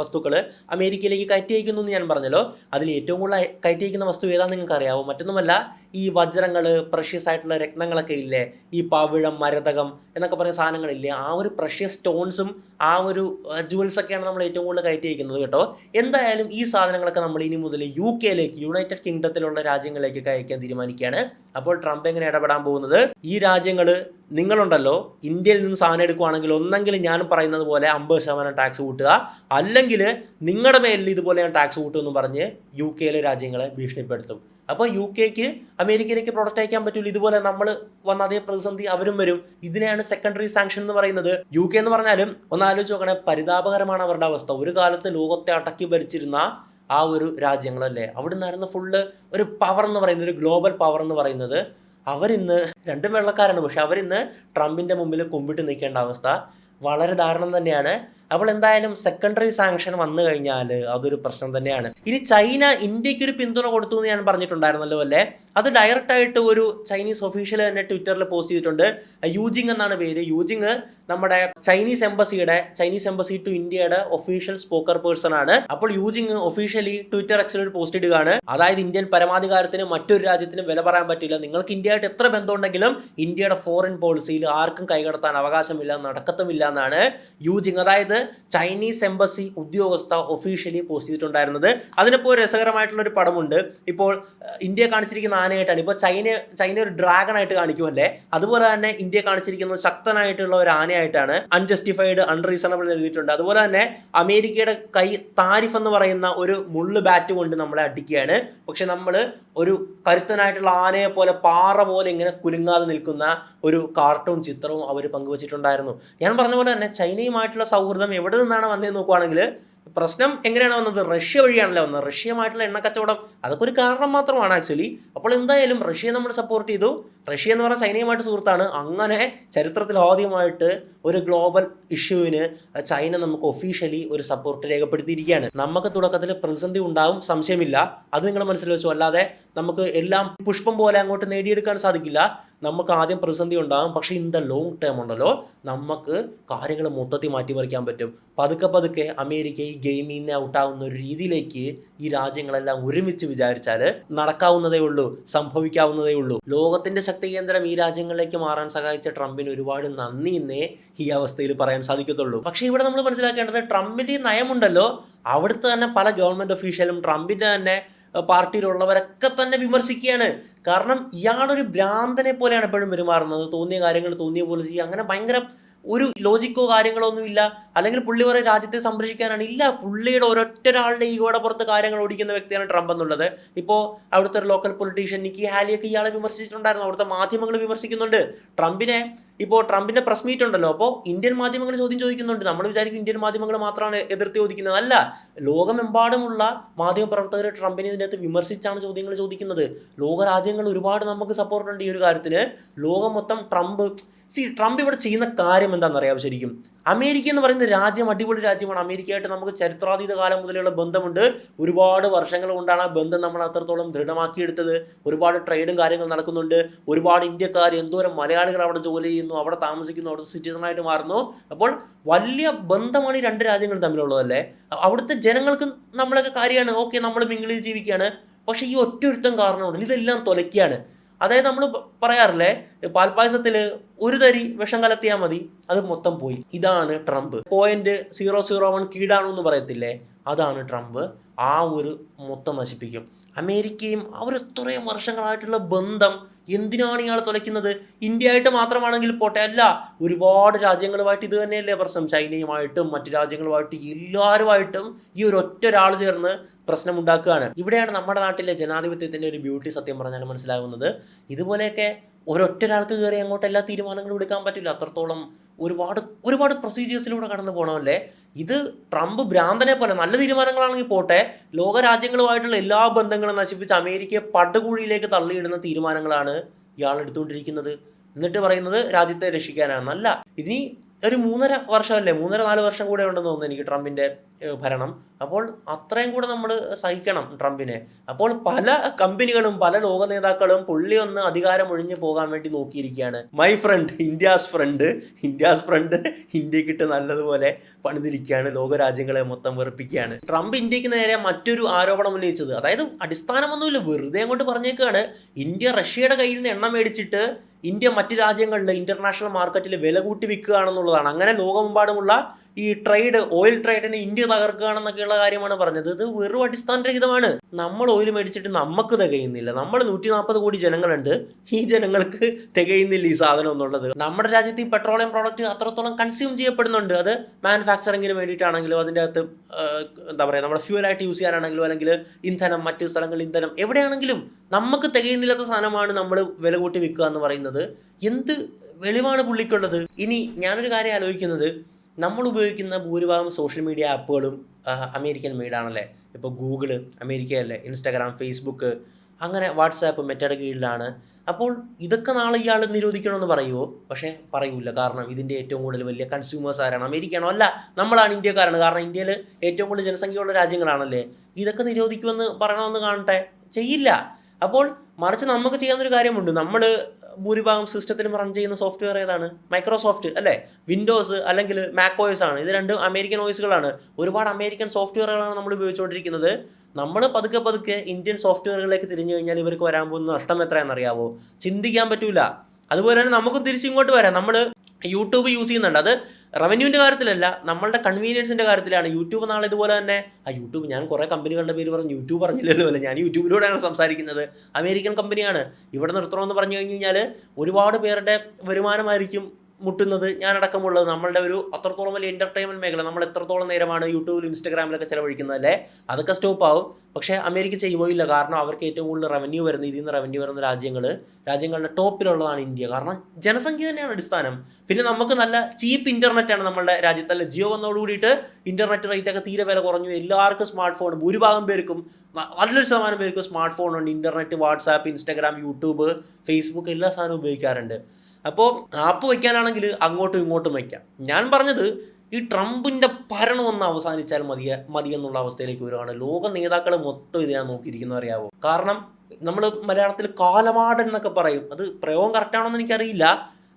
വസ്തുക്കൾ അമേരിക്കയിലേക്ക് കയറ്റി അയക്കുന്നു എന്ന് ഞാൻ പറഞ്ഞല്ലോ. അതിൽ ഏറ്റവും കൂടുതൽ കയറ്റി അയക്കുന്ന വസ്തു ഏതാണെന്ന് നിങ്ങൾക്ക് അറിയാവോ? മറ്റൊന്നുമല്ല, ഈ വജ്രങ്ങൾ, പ്രഷ്യസ് ആയിട്ടുള്ള രത്നങ്ങളൊക്കെ ഇല്ലേ, ഈ പവിഴം, മരതകം എന്നൊക്കെ പറയുന്ന സാധനങ്ങളില്ലേ, ആ ഒരു പ്രഷ്യസ് സ്റ്റോൺസും ആ ഒരു ജുവൽസൊക്കെയാണ് നമ്മൾ ഏറ്റവും കൂടുതൽ കയറ്റി അയക്കുന്നത് കേട്ടോ. എന്തായാലും ഈ സാധനങ്ങളൊക്കെ നമ്മൾ ഇനി മുതൽ UK-യിലേക്ക്, യുണൈറ്റഡ് കിങ്ഡത്തിലുള്ള രാജ്യങ്ങളിലേക്ക് അയക്കാൻ തീരുമാനിക്കുകയാണ്. അപ്പോൾ ട്രംപ് എങ്ങനെ ഇടപെടാൻ പോകുന്നത്? ഈ രാജ്യങ്ങൾ നിങ്ങളുണ്ടല്ലോ ഇന്ത്യയിൽ നിന്ന് സാധനം എടുക്കുകയാണെങ്കിൽ ഒന്നെങ്കിൽ ഞാൻ പറയുന്നത് പോലെ 50% ടാക്സ് കൂട്ടുക, അല്ലെങ്കിൽ നിങ്ങളുടെ മേലിൽ ഇതുപോലെ ഞാൻ ടാക്സ് കൂട്ടുമെന്ന് പറഞ്ഞ് UK രാജ്യങ്ങളെ ഭീഷണിപ്പെടുത്തും. അപ്പോൾ UK അമേരിക്കയിലേക്ക് പ്രൊഡക്റ്റ് അയക്കാൻ പറ്റില്ല. ഇതുപോലെ നമ്മൾ വന്ന അതേ പ്രതിസന്ധി അവരും വരും. ഇതിനെയാണ് സെക്കൻഡറി സാങ്ഷൻ എന്ന് പറയുന്നത്. UK എന്ന് പറഞ്ഞാലും ഒന്ന് ആലോചിച്ച് നോക്കണേ, പരിതാപകരമാണ് അവരുടെ അവസ്ഥ. ഒരു കാലത്ത് ലോകത്തെ അടക്കി ഭരിച്ചിരുന്ന ആ ഒരു രാജ്യങ്ങളല്ലേ, അവിടെ നിന്നായിരുന്നു ഫുള്ള് ഒരു പവർ എന്ന് പറയുന്നത്, ഒരു ഗ്ലോബൽ പവർ എന്ന് പറയുന്നത്. അവരിന്ന് രണ്ടും വെള്ളക്കാരാണ്, പക്ഷെ അവരിന്ന് ട്രംപിൻ്റെ മുമ്പിൽ കുമ്പിട്ട് നിൽക്കേണ്ട അവസ്ഥ വളരെ ദാരുണം തന്നെയാണ്. അപ്പോൾ എന്തായാലും സെക്കൻഡറി സാങ്ഷൻ വന്നു കഴിഞ്ഞാൽ അതൊരു പ്രശ്നം തന്നെയാണ്. ഇനി ചൈന ഇന്ത്യക്ക് ഒരു പിന്തുണ കൊടുത്തു എന്ന് ഞാൻ പറഞ്ഞിട്ടുണ്ടായിരുന്നല്ലോ അല്ലേ, അത് ഡയറക്റ്റായിട്ട് ഒരു ചൈനീസ് ഒഫീഷ്യൽ തന്നെ ട്വിറ്ററിൽ പോസ്റ്റ് ചെയ്തിട്ടുണ്ട്. യൂജിങ് എന്നാണ് പേര്. യൂജിങ് നമ്മുടെ ചൈനീസ് എംബസി ടു ഇന്ത്യയുടെ ഒഫീഷ്യൽ സ്പോക്കർ പേഴ്സൺ ആണ്. അപ്പോൾ യൂജിങ് ഒഫീഷ്യലി ട്വിറ്റർ എക്സിൽ ഒരു പോസ്റ്റ് ഇടുകയാണ്. അതായത് ഇന്ത്യൻ പരമാധികാരത്തിന് മറ്റൊരു രാജ്യത്തിനും വില പറയാൻ പറ്റില്ല, നിങ്ങൾക്ക് ഇന്ത്യയായിട്ട് എത്ര ബന്ധമുണ്ടെങ്കിലും ഇന്ത്യയുടെ ഫോറിൻ പോളിസിയിൽ ആർക്കും കൈകടത്താൻ അവകാശമില്ല, നടക്കത്തുമില്ല എന്നാണ് യൂജിങ്, അതായത് ചൈനീസ് എംബസി ഉദ്യോഗസ്ഥ ഒഫീഷ്യലി പോസ്റ്റ് ചെയ്തിട്ടുണ്ടായിരുന്നത്. അതിനിപ്പോൾ ഒരു രസകരമായിട്ടുള്ളൊരു പടമുണ്ട്. ഇപ്പോൾ ഇന്ത്യ കാണിച്ചിരിക്കുന്ന ആനയായിട്ടാണ്. ഇപ്പോൾ ചൈന ഒരു ഡ്രാഗൺ ആയിട്ട് കാണിക്കുമല്ലേ, അതുപോലെ തന്നെ ഇന്ത്യ കാണിച്ചിരിക്കുന്നത് ശക്തനായിട്ടുള്ള ഒരു ആനയായിട്ടാണ്. അൺജസ്റ്റിഫൈഡ്, അൺറീസണബിൾ എഴുതിയിട്ടുണ്ട്. അതുപോലെ തന്നെ അമേരിക്കയുടെ കൈ താരിഫ് എന്ന് പറയുന്ന ഒരു മുള്ളു ബാറ്റ് കൊണ്ട് നമ്മളെ അടിക്കുകയാണ്. പക്ഷെ നമ്മൾ ഒരു കരുത്തനായിട്ടുള്ള ആനയെ പോലെ പാറ പോലെ ഇങ്ങനെ കുലുങ്ങാതെ നിൽക്കുന്ന ഒരു കാർട്ടൂൺ ചിത്രവും അവർ പങ്കുവച്ചിട്ടുണ്ടായിരുന്നു. ഞാൻ പറഞ്ഞ പോലെ തന്നെ ചൈനയുമായിട്ടുള്ള സൗഹൃദം എവിടെ നിന്നാണ് വന്നതെന്ന് നോക്കുവാണെങ്കിൽ പ്രശ്നം എങ്ങനെയാണ് വന്നത്? റഷ്യ വഴിയാണല്ലോ വന്നത്. റഷ്യയുമായിട്ടുള്ള എണ്ണക്കച്ചവടം അതൊക്കെ ഒരു കാരണം മാത്രമാണ് ആക്ച്വലി. അപ്പോൾ എന്തായാലും റഷ്യയെ നമ്മൾ സപ്പോർട്ട് ചെയ്തു. റഷ്യ എന്ന് പറഞ്ഞാൽ ചൈനയുമായിട്ട് സുഹൃത്താണ്. അങ്ങനെ ചരിത്രത്തിൽ ആദ്യമായിട്ട് ഒരു ഗ്ലോബൽ ഇഷ്യൂവിന് ചൈന നമുക്ക് ഒഫീഷ്യലി ഒരു സപ്പോർട്ട് രേഖപ്പെടുത്തിയിരിക്കുകയാണ്. നമുക്ക് തുടക്കത്തിൽ പ്രതിസന്ധി ഉണ്ടാകും, സംശയമില്ല, അത് നിങ്ങൾ മനസ്സിൽ വെച്ചു. അല്ലാതെ നമുക്ക് എല്ലാം പുഷ്പം പോലെ അങ്ങോട്ട് നേടിയെടുക്കാൻ സാധിക്കില്ല. നമുക്ക് ആദ്യം പ്രതിസന്ധി ഉണ്ടാകും, പക്ഷേ ഇൻ ദ ലോങ് ടേം ഉണ്ടല്ലോ നമുക്ക് കാര്യങ്ങൾ മൊത്തത്തിൽ മാറ്റിമറിക്കാൻ പറ്റും. പതുക്കെ അമേരിക്ക ഈ ഗെയിമിൽ നിന്ന് ഔട്ടാവുന്ന ഒരു രീതിയിലേക്ക് ഈ രാജ്യങ്ങളെല്ലാം ഒരുമിച്ച് വിചാരിച്ചാൽ നടക്കാവുന്നതേ ഉള്ളൂ, സംഭവിക്കാവുന്നതേ ഉള്ളൂ. ലോകത്തിന്റെ ശക്തി കേന്ദ്രം ഈ രാജ്യങ്ങളിലേക്ക് മാറാൻ സഹായിച്ച ട്രംപിന് ഒരുപാട് നന്ദി എന്നേ ഈ അവസ്ഥയിൽ പറയാൻ സാധിക്കത്തുള്ളൂ. പക്ഷേ ഇവിടെ നമ്മൾ മനസ്സിലാക്കേണ്ടത് ട്രംപിന്റെ ഈ നയമുണ്ടല്ലോ, അവിടുത്തെ തന്നെ പല ഗവൺമെന്റ് ഒഫീഷ്യലും ട്രംപിന്റെ തന്നെ പാർട്ടിയിലുള്ളവരൊക്കെ തന്നെ വിമർശിക്കുകയാണ്. കാരണം ഇയാളൊരു ഭ്രാന്തനെ പോലെയാണ് എപ്പോഴും പെരുമാറുന്നത്. തോന്നിയ കാര്യങ്ങൾ തോന്നിയ പോലെ ചെയ്യുക, അങ്ങനെ ഭയങ്കര ഒരു ലോജിക്കോ കാര്യങ്ങളോ ഒന്നുമില്ല. അല്ലെങ്കിൽ പുള്ളി പറയും രാജ്യത്തെ സംരക്ഷിക്കാനാണ്, ഇല്ല, പുള്ളിയുടെ ഒരൊറ്റൊരാളുടെ ഈഗോയുടെ പുറത്ത് കാര്യങ്ങൾ ഓടിക്കുന്ന വ്യക്തിയാണ് ട്രംപ് എന്നുള്ളത്. ഇപ്പോൾ അവിടുത്തെ ഒരു ലോക്കൽ പൊളിറ്റീഷ്യൻ നിക്കി ഹാലിയൊക്കെ ഇയാളെ വിമർശിച്ചിട്ടുണ്ടായിരുന്നു. അവിടുത്തെ മാധ്യമങ്ങൾ വിമർശിക്കുന്നുണ്ട് ട്രംപിനെ. ഇപ്പോൾ ട്രംപിന്റെ പ്രസ് മീറ്റ് ഉണ്ടല്ലോ, അപ്പോൾ ഇന്ത്യൻ മാധ്യമങ്ങൾ ചോദ്യം ചോദിക്കുന്നുണ്ട്. നമ്മൾ വിചാരിക്കും ഇന്ത്യൻ മാധ്യമങ്ങൾ മാത്രമാണ് എതിർത്ത് ചോദിക്കുന്നത്. അല്ല, ലോകമെമ്പാടുമുള്ള മാധ്യമ പ്രവർത്തകർ ട്രംപിനെ ഇതിനകത്ത് വിമർശിച്ചാണ് ചോദ്യങ്ങൾ ചോദിക്കുന്നത്. ലോകരാജ്യങ്ങൾ ഒരുപാട് നമുക്ക് സപ്പോർട്ടുണ്ട് ഈ ഒരു കാര്യത്തിന്. ലോകം മൊത്തം ട്രംപ് ഇവിടെ ചെയ്യുന്ന കാര്യം എന്താണെന്നറിയാം ശരിക്കും. അമേരിക്ക എന്ന് പറയുന്ന രാജ്യം അടിപൊളി രാജ്യമാണ്. അമേരിക്കയായിട്ട് നമുക്ക് ചരിത്രാതീത കാലം മുതലുള്ള ബന്ധമുണ്ട്. ഒരുപാട് വർഷങ്ങൾ കൊണ്ടാണ് ആ ബന്ധം നമ്മൾ അത്രത്തോളം ദൃഢമാക്കിയെടുത്തത്. ഒരുപാട് ട്രേഡും കാര്യങ്ങൾ നടക്കുന്നുണ്ട്. ഒരുപാട് ഇന്ത്യക്കാർ, എന്തോരം മലയാളികൾ അവിടെ ജോലി ചെയ്യുന്നു, അവിടെ താമസിക്കുന്നു, അവിടുത്തെ സിറ്റിസണായിട്ട് മാറുന്നു. അപ്പോൾ വലിയ ബന്ധമാണ് ഈ രണ്ട് രാജ്യങ്ങൾ തമ്മിലുള്ളതല്ലേ. അവിടുത്തെ ജനങ്ങൾക്ക് നമ്മളൊക്കെ കാര്യമാണ്, ഓക്കെ, നമ്മൾ മിങ്കിളിൽ ജീവിക്കുകയാണ്. പക്ഷേ ഈ ഒറ്റൊരുത്തം കാരണമുണ്ട് ഇതെല്ലാം തൊലയ്ക്കുകയാണ്. അതായത് നമ്മൾ പറയാറില്ലേ, പാൽപ്പായസത്തിൽ ഒരു തരി വിഷം കലത്തിയാൽ മതി, അത് മൊത്തം പോയി. ഇതാണ് ട്രംപ്. 0.001 കീടാണെന്ന് പറയത്തില്ലേ, അതാണ് ട്രംപ്. ആ ഒരു മൊത്തം നശിപ്പിക്കും. അമേരിക്കയും അവരെത്രയും വർഷങ്ങളായിട്ടുള്ള ബന്ധം എന്തിനാണ് ഇയാൾ തുലയ്ക്കുന്നത്? ഇന്ത്യ ആയിട്ട് മാത്രമാണെങ്കിൽ പോട്ടെ, അല്ല, ഒരുപാട് രാജ്യങ്ങളുമായിട്ട് ഇത് തന്നെയല്ലേ പ്രശ്നം. ചൈനയുമായിട്ടും മറ്റു രാജ്യങ്ങളുമായിട്ടും എല്ലാവരുമായിട്ടും ഈ ഒരു ഒറ്റ ഒരാൾ ചേർന്ന് പ്രശ്നമുണ്ടാക്കുകയാണ്. ഇവിടെയാണ് നമ്മുടെ നാട്ടിലെ ജനാധിപത്യത്തിൻ്റെ ഒരു ബ്യൂട്ടി സത്യം പറഞ്ഞാൽ മനസ്സിലാകുന്നത്. ഇതുപോലെയൊക്കെ ഒരൊറ്റ ഒരാൾക്ക് കയറി അങ്ങോട്ട് എല്ലാ തീരുമാനങ്ങളും എടുക്കാൻ പറ്റില്ല. അത്രത്തോളം ഒരുപാട് പ്രൊസീജിയേഴ്സിലൂടെ കടന്നു പോകണമല്ലേ. ഇത് ട്രംപ് ഭ്രാന്തനെ പോലെ, നല്ല തീരുമാനങ്ങളാണെങ്കിൽ പോട്ടെ, ലോകരാജ്യങ്ങളുമായിട്ടുള്ള എല്ലാ ബന്ധങ്ങളും നശിപ്പിച്ച് അമേരിക്കയെ പടുകുഴിയിലേക്ക് തള്ളിയിടുന്ന തീരുമാനങ്ങളാണ് ഇയാൾ എടുത്തുകൊണ്ടിരിക്കുന്നത്. എന്നിട്ട് പറയുന്നത് രാജ്യത്തെ രക്ഷിക്കാനാണ്. അല്ല, ഇനി ഒരു 3.5 വർഷമല്ലേ, 3-4 വർഷം കൂടെ ഉണ്ടെന്ന് തോന്നുന്നു എനിക്ക് ട്രംപിൻ്റെ ഭരണം. അപ്പോൾ അത്രയും കൂടെ നമ്മൾ സഹിക്കണം ട്രംപിനെ. അപ്പോൾ പല കമ്പനികളും പല ലോക നേതാക്കളും പുള്ളി ഒന്ന് അധികാരം ഒഴിഞ്ഞു പോകാൻ വേണ്ടി നോക്കിയിരിക്കുകയാണ്. മൈ ഫ്രണ്ട്, ഇന്ത്യാസ് ഫ്രണ്ട് ഇന്ത്യക്കിട്ട് നല്ലതുപോലെ പണിതിരിക്കുകയാണ്. ലോകരാജ്യങ്ങളെ മൊത്തം വെറുപ്പിക്കുകയാണ്. ട്രംപ് ഇന്ത്യക്ക് നേരെ മറ്റൊരു ആരോപണം ഉന്നയിച്ചത്, അതായത് അടിസ്ഥാനമൊന്നുമില്ല, വെറുതെ അങ്ങോട്ട് പറഞ്ഞേക്കാണ്, ഇന്ത്യ റഷ്യയുടെ കയ്യിൽ നിന്ന് എണ്ണ മേടിച്ചിട്ട് ഇന്ത്യ മറ്റ് രാജ്യങ്ങളിൽ ഇന്റർനാഷണൽ മാർക്കറ്റിൽ വില കൂട്ടി വിൽക്കുകയാണെന്നുള്ളതാണ്. അങ്ങനെ ലോകമെമ്പാടുമുള്ള ഈ ഓയിൽ ട്രേഡിനെ ഇന്ത്യ തകർക്കുകയാണെന്നൊക്കെയുള്ള കാര്യമാണ് പറഞ്ഞത്. ഇത് വെറും അടിസ്ഥാനരഹിതമാണ്. നമ്മൾ ഓയിൽ മേടിച്ചിട്ട് നമുക്ക് തികയുന്നില്ല. നമ്മൾ 140 കോടി ജനങ്ങളുണ്ട്, ഈ ജനങ്ങൾക്ക് തികയുന്നില്ല ഈ സാധനം എന്നുള്ളത്. നമ്മുടെ രാജ്യത്ത് ഈ പെട്രോളിയം പ്രോഡക്റ്റ് അത്രത്തോളം കൺസ്യൂം ചെയ്യപ്പെടുന്നുണ്ട്. അത് മാനുഫാക്ചറിങ്ങിന് വേണ്ടിയിട്ടാണെങ്കിലും അതിൻ്റെ അകത്ത് എന്താ പറയുക, നമ്മുടെ ഫ്യൂലായിട്ട് യൂസ് ചെയ്യാനാണെങ്കിലും അല്ലെങ്കിൽ ഇന്ധനം, മറ്റ് സ്ഥലങ്ങളിൽ ഇന്ധനം, എവിടെയാണെങ്കിലും നമുക്ക് തികയുന്നില്ലാത്ത സാധനമാണ് നമ്മൾ വില കൂട്ടി വിൽക്കുക എന്ന് പറയുന്നത്. എന്ത് വെളിവാണ് പുള്ളിക്കുള്ളത്? ഇനി ഞാനൊരു കാര്യം ആലോചിക്കുന്നത്, നമ്മൾ ഉപയോഗിക്കുന്ന ഭൂരിഭാഗം സോഷ്യൽ മീഡിയ ആപ്പുകളും അമേരിക്കൻ മെയ്ഡാണല്ലേ. ഇപ്പോൾ ഗൂഗിള് അമേരിക്കയല്ലേ, ഇൻസ്റ്റാഗ്രാം, ഫേസ്ബുക്ക്, അങ്ങനെ വാട്സാപ്പ് മെറ്റയുടെ കീഴിലാണ്. അപ്പോൾ ഇതൊക്കെ നാളെ ഇയാൾ നിരോധിക്കണമെന്ന് പറയുമോ? പക്ഷേ പറയൂല. കാരണം ഇതിൻ്റെ ഏറ്റവും കൂടുതൽ വലിയ കൺസ്യൂമേഴ്സ് ആരാണ്? അമേരിക്കയാണോ? അല്ല, നമ്മളാണ്, ഇന്ത്യക്കാരാണ്. കാരണം ഇന്ത്യയിൽ ഏറ്റവും കൂടുതൽ ജനസംഖ്യയുള്ള രാജ്യങ്ങളാണല്ലേ. ഇതൊക്കെ നിരോധിക്കുമെന്ന് പറയണമെന്ന് കാണട്ടെ, ചെയ്യില്ല. അപ്പോൾ മറിച്ച് നമുക്ക് ചെയ്യാവുന്നൊരു കാര്യമുണ്ട്. നമ്മൾ ഭൂരിഭാഗം സിസ്റ്റത്തിലും റൺ ചെയ്യുന്ന സോഫ്റ്റ്വെയർ ഏതാണ്? മൈക്രോസോഫ്റ്റ് അല്ലേ. വിൻഡോസ് അല്ലെങ്കിൽ മാക് OS ആണ്. ഇത് രണ്ടും അമേരിക്കൻ OSകളാണ്. ഒരുപാട് അമേരിക്കൻ സോഫ്റ്റ്വെയറുകളാണ് നമ്മൾ ഉപയോഗിച്ചുകൊണ്ടിരിക്കുന്നത്. നമ്മൾ പതുക്കെ ഇന്ത്യൻ സോഫ്റ്റ്വെയറുകളിലേക്ക് തിരിഞ്ഞു കഴിഞ്ഞാൽ ഇവർക്ക് വരാൻ പോകുന്ന നഷ്ടം എത്രയാണെന്നറിയാവോ? ചിന്തിക്കാൻ പറ്റൂല. അതുപോലെ തന്നെ നമുക്കും തിരിച്ചിങ്ങോട്ട് വരാം. നമ്മൾ യൂട്യൂബ് യൂസ് ചെയ്യുന്നുണ്ട്. അത് റവന്യൂവിൻ്റെ കാര്യത്തിലല്ല, നമ്മളുടെ കൺവീനിയൻസിൻ്റെ കാര്യത്തിലാണ്. യൂട്യൂബ് നാളെ ഇതുപോലെ തന്നെ യൂട്യൂബ്, ഞാൻ കുറേ കമ്പനികളുടെ പേര് പറഞ്ഞു, യൂട്യൂബ് പറഞ്ഞില്ലല്ലോ അല്ലേ. ഞാൻ യൂട്യൂബിലൂടെയാണ് സംസാരിക്കുന്നത്. അമേരിക്കൻ കമ്പനിയാണ്. ഇവിടെ നിർത്തണമെന്ന് പറഞ്ഞു കഴിഞ്ഞാൽ ഒരുപാട് പേരുടെ വരുമാനമായിരിക്കും മുട്ടുന്നത്, ഞാനടക്കമുള്ളത്. നമ്മളുടെ ഒരു അത്രത്തോളം വലിയ എൻ്റർടൈൻമെൻറ്റ് മേഖല, നമ്മൾ എത്രത്തോളം നേരമാണ് യൂട്യൂബിലും ഇൻസ്റ്റാഗ്രാമിലൊക്കെ ചിലവഴിക്കുന്നതല്ലേ, അതൊക്കെ സ്റ്റോപ്പ് ആവും. പക്ഷേ അമേരിക്ക ചെയ്യുകയില്ല. കാരണം അവർക്ക് ഏറ്റവും കൂടുതൽ റവന്യൂ വരുന്നത്, ഇതിൽ നിന്ന് റവന്യൂ വരുന്ന രാജ്യങ്ങളുടെ ടോപ്പിലുള്ളതാണ് ഇന്ത്യ. കാരണം ജനസംഖ്യ തന്നെയാണ് അടിസ്ഥാനം. പിന്നെ നമുക്ക് നല്ല ചീപ്പ് ഇൻ്റർനെറ്റാണ് നമ്മളുടെ രാജ്യത്തല്ല. ജിയോ വന്നതോട് കൂടിയിട്ട് ഇൻ്റർനെറ്റ് റേറ്റൊക്കെ തീരെ വില കുറഞ്ഞു. എല്ലാവർക്കും സ്മാർട്ട് ഫോൺ, ഭൂരിഭാഗം പേർക്കും, നല്ലൊരു ശതമാനം പേർക്കും സ്മാർട്ട് ഫോണുണ്ട്. Internet, WhatsApp, Instagram, YouTube, Facebook, എല്ലാ സാധനവും ഉപയോഗിക്കാറുണ്ട്. അപ്പോൾ ആപ്പ് വയ്ക്കാനാണെങ്കിൽ അങ്ങോട്ടും ഇങ്ങോട്ടും വയ്ക്കാം. ഞാൻ പറഞ്ഞത് ഈ ട്രംപിൻ്റെ ഭരണം ഒന്ന് അവസാനിച്ചാൽ മതി എന്നുള്ള അവസ്ഥയിലേക്ക് വരുവാണ്. ലോക നേതാക്കൾ മൊത്തം ഇതിനാണ് നോക്കിയിരിക്കുന്നത്, അറിയാവോ? കാരണം നമ്മൾ മലയാളത്തിൽ കാലമാടൻ എന്നൊക്കെ പറയും, അത് പ്രയോഗം കറക്റ്റാണോന്ന് എനിക്കറിയില്ല,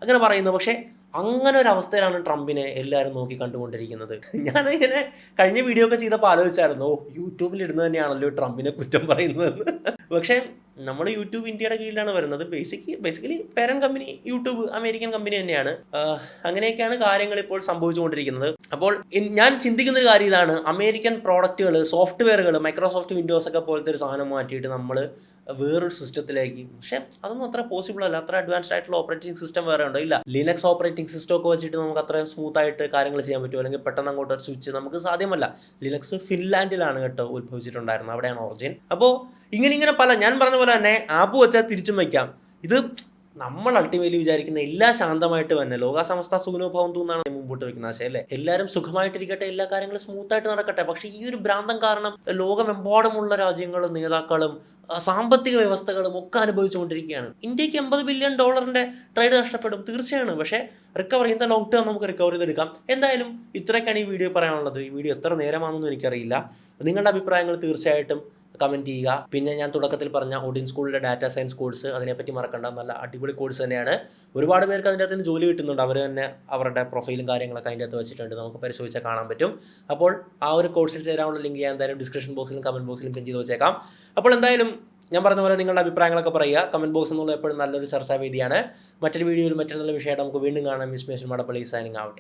അങ്ങനെ പറയുന്നു. പക്ഷേ അങ്ങനെ ഒരു അവസ്ഥയിലാണ് ട്രംപിനെ എല്ലാവരും നോക്കി കണ്ടുകൊണ്ടിരിക്കുന്നത്. ഞാനിങ്ങനെ കഴിഞ്ഞ വീഡിയോ ഒക്കെ ചെയ്തപ്പോൾ ആലോചിച്ചായിരുന്നു, യൂട്യൂബിൽ ഇടുന്നത് തന്നെയാണല്ലോ ട്രംപിനെ കുറ്റം പറയുന്നതെന്ന്. പക്ഷേ നമ്മൾ യൂട്യൂബ് ഇന്ത്യയുടെ കീഴിലാണ് വരുന്നത്. Basically parent company YouTube American company തന്നെയാണ്. അങ്ങനെയൊക്കെയാണ് കാര്യങ്ങൾ ഇപ്പോൾ സംഭവിച്ചുകൊണ്ടിരിക്കുന്നത്. അപ്പോൾ ഞാൻ ചിന്തിക്കുന്നൊരു കാര്യം ഇതാണ്, അമേരിക്കൻ പ്രോഡക്റ്റുകൾ, സോഫ്റ്റ്വെയറുകൾ, മൈക്രോസോഫ്റ്റ് വിൻഡോസ് ഒക്കെ പോലത്തെ ഒരു സാധനം മാറ്റിയിട്ട് നമ്മൾ വേറൊരു സിസ്റ്റത്തിലേക്ക്, പക്ഷേ അതൊന്നും അത്ര പോസിബിൾ അല്ല. അത്ര അഡ്വാൻസ്ഡ് ആയിട്ടുള്ള ഓപ്പറേറ്റിംഗ് സിസ്റ്റം വേറെ ഉണ്ടോ? ഇല്ല. ലിനക്സ് ഓപ്പറേറ്റിംഗ് സിസ്റ്റം ഒക്കെ വെച്ചിട്ട് നമുക്ക് അത്രയും സ്മൂത്ത് ആയിട്ട് കാര്യങ്ങൾ ചെയ്യാൻ പറ്റുമോ? അല്ലെങ്കിൽ പെട്ടെന്ന് അങ്ങോട്ട് സ്വിച്ച് നമുക്ക് സാധ്യമല്ല. ലിനക്സ് ഫിൻലാൻഡിലാണ് കേട്ടോ ഉത്ഭവിച്ചിട്ടുണ്ടായിരുന്നത്, അവിടെയാണ് ഒറിജിൻ. അപ്പോൾ ഇങ്ങനെ പല, ഞാൻ പറഞ്ഞ പോലെ തന്നെ ആപ്പ് വെച്ചാൽ തിരിച്ചും വയ്ക്കാം. ഇത് നമ്മൾ അൾട്ടിമേറ്റ്ലി വിചാരിക്കുന്ന എല്ലാ ശാന്തമായിട്ട് തന്നെ ലോകാസമസ്ത സുഖനോഭവന്തു എന്നാണ് മുമ്പോട്ട് വെക്കുന്നത് ആശയം അല്ലേ. എല്ലാവരും സുഖമായിട്ടിരിക്കട്ടെ, എല്ലാ കാര്യങ്ങളും സ്മൂത്തായിട്ട് നടക്കട്ടെ. പക്ഷേ ഈ ഒരു ഭ്രാന്തം കാരണം ലോകമെമ്പാടുമുള്ള രാജ്യങ്ങളും നേതാക്കളും സാമ്പത്തിക വ്യവസ്ഥകളും ഒക്കെ അനുഭവിച്ചുകൊണ്ടിരിക്കുകയാണ്. ഇന്ത്യക്ക് $80 ബില്യൺ ട്രേഡ് നഷ്ടപ്പെടും തീർച്ചയാണ്. പക്ഷേ recover in the long term നമുക്ക് റിക്കവർ ചെയ്തെടുക്കാം. എന്തായാലും ഇത്രയൊക്കെയാണ് ഈ വീഡിയോ പറയാനുള്ളത്. ഈ വീഡിയോ എത്ര നേരമാണെന്നൊന്നും എനിക്കറിയില്ല. നിങ്ങളുടെ അഭിപ്രായങ്ങൾ തീർച്ചയായിട്ടും കമൻറ്റ് ചെയ്യുക. പിന്നെ ഞാൻ തുടക്കത്തിൽ പറഞ്ഞ ഓഡിൻ സ്കൂളിലെ ഡാറ്റാ സയൻസ് കോഴ്സ്, അതിനെപ്പറ്റി മറക്കണ്ട, നല്ല അടിപൊളി കോഴ്സ് തന്നെയാണ്. ഒരുപാട് പേർക്ക് അതിൻ്റെ അകത്ത് ജോലി കിട്ടുന്നുണ്ട്. അവർ തന്നെ അവരുടെ പ്രൊഫൈലും കാര്യങ്ങളൊക്കെ അതിൻ്റെ അകത്ത് വെച്ചിട്ടുണ്ട്, നമുക്ക് പരിശോധിച്ചാൽ കാണാൻ പറ്റും. അപ്പോൾ ആ ഒരു കോഴ്സിൽ ചേരാനുള്ള ലിങ്ക് ഞാൻ എന്തായാലും ഡിസ്ക്രിപ്ഷൻ ബോക്സിലും കമൻറ്റ് ബോക്സിലും പിൻ ചെയ്ത് വെച്ചേക്കാം. അപ്പോൾ എന്തായാലും ഞാൻ പറഞ്ഞ പോലെ നിങ്ങളുടെ അഭിപ്രായങ്ങളൊക്കെ പറയുക. കമൻറ്റ് ബോക്സ് എന്നുള്ളത് എപ്പോഴും നല്ലൊരു ചർച്ചാവേദിയാണ്. മറ്റൊരു വീഡിയോയിൽ മറ്റൊരു നല്ല വിഷയമായിട്ട് നമുക്ക് വീണ്ടും കാണാം. Miss mason Madappally signing out.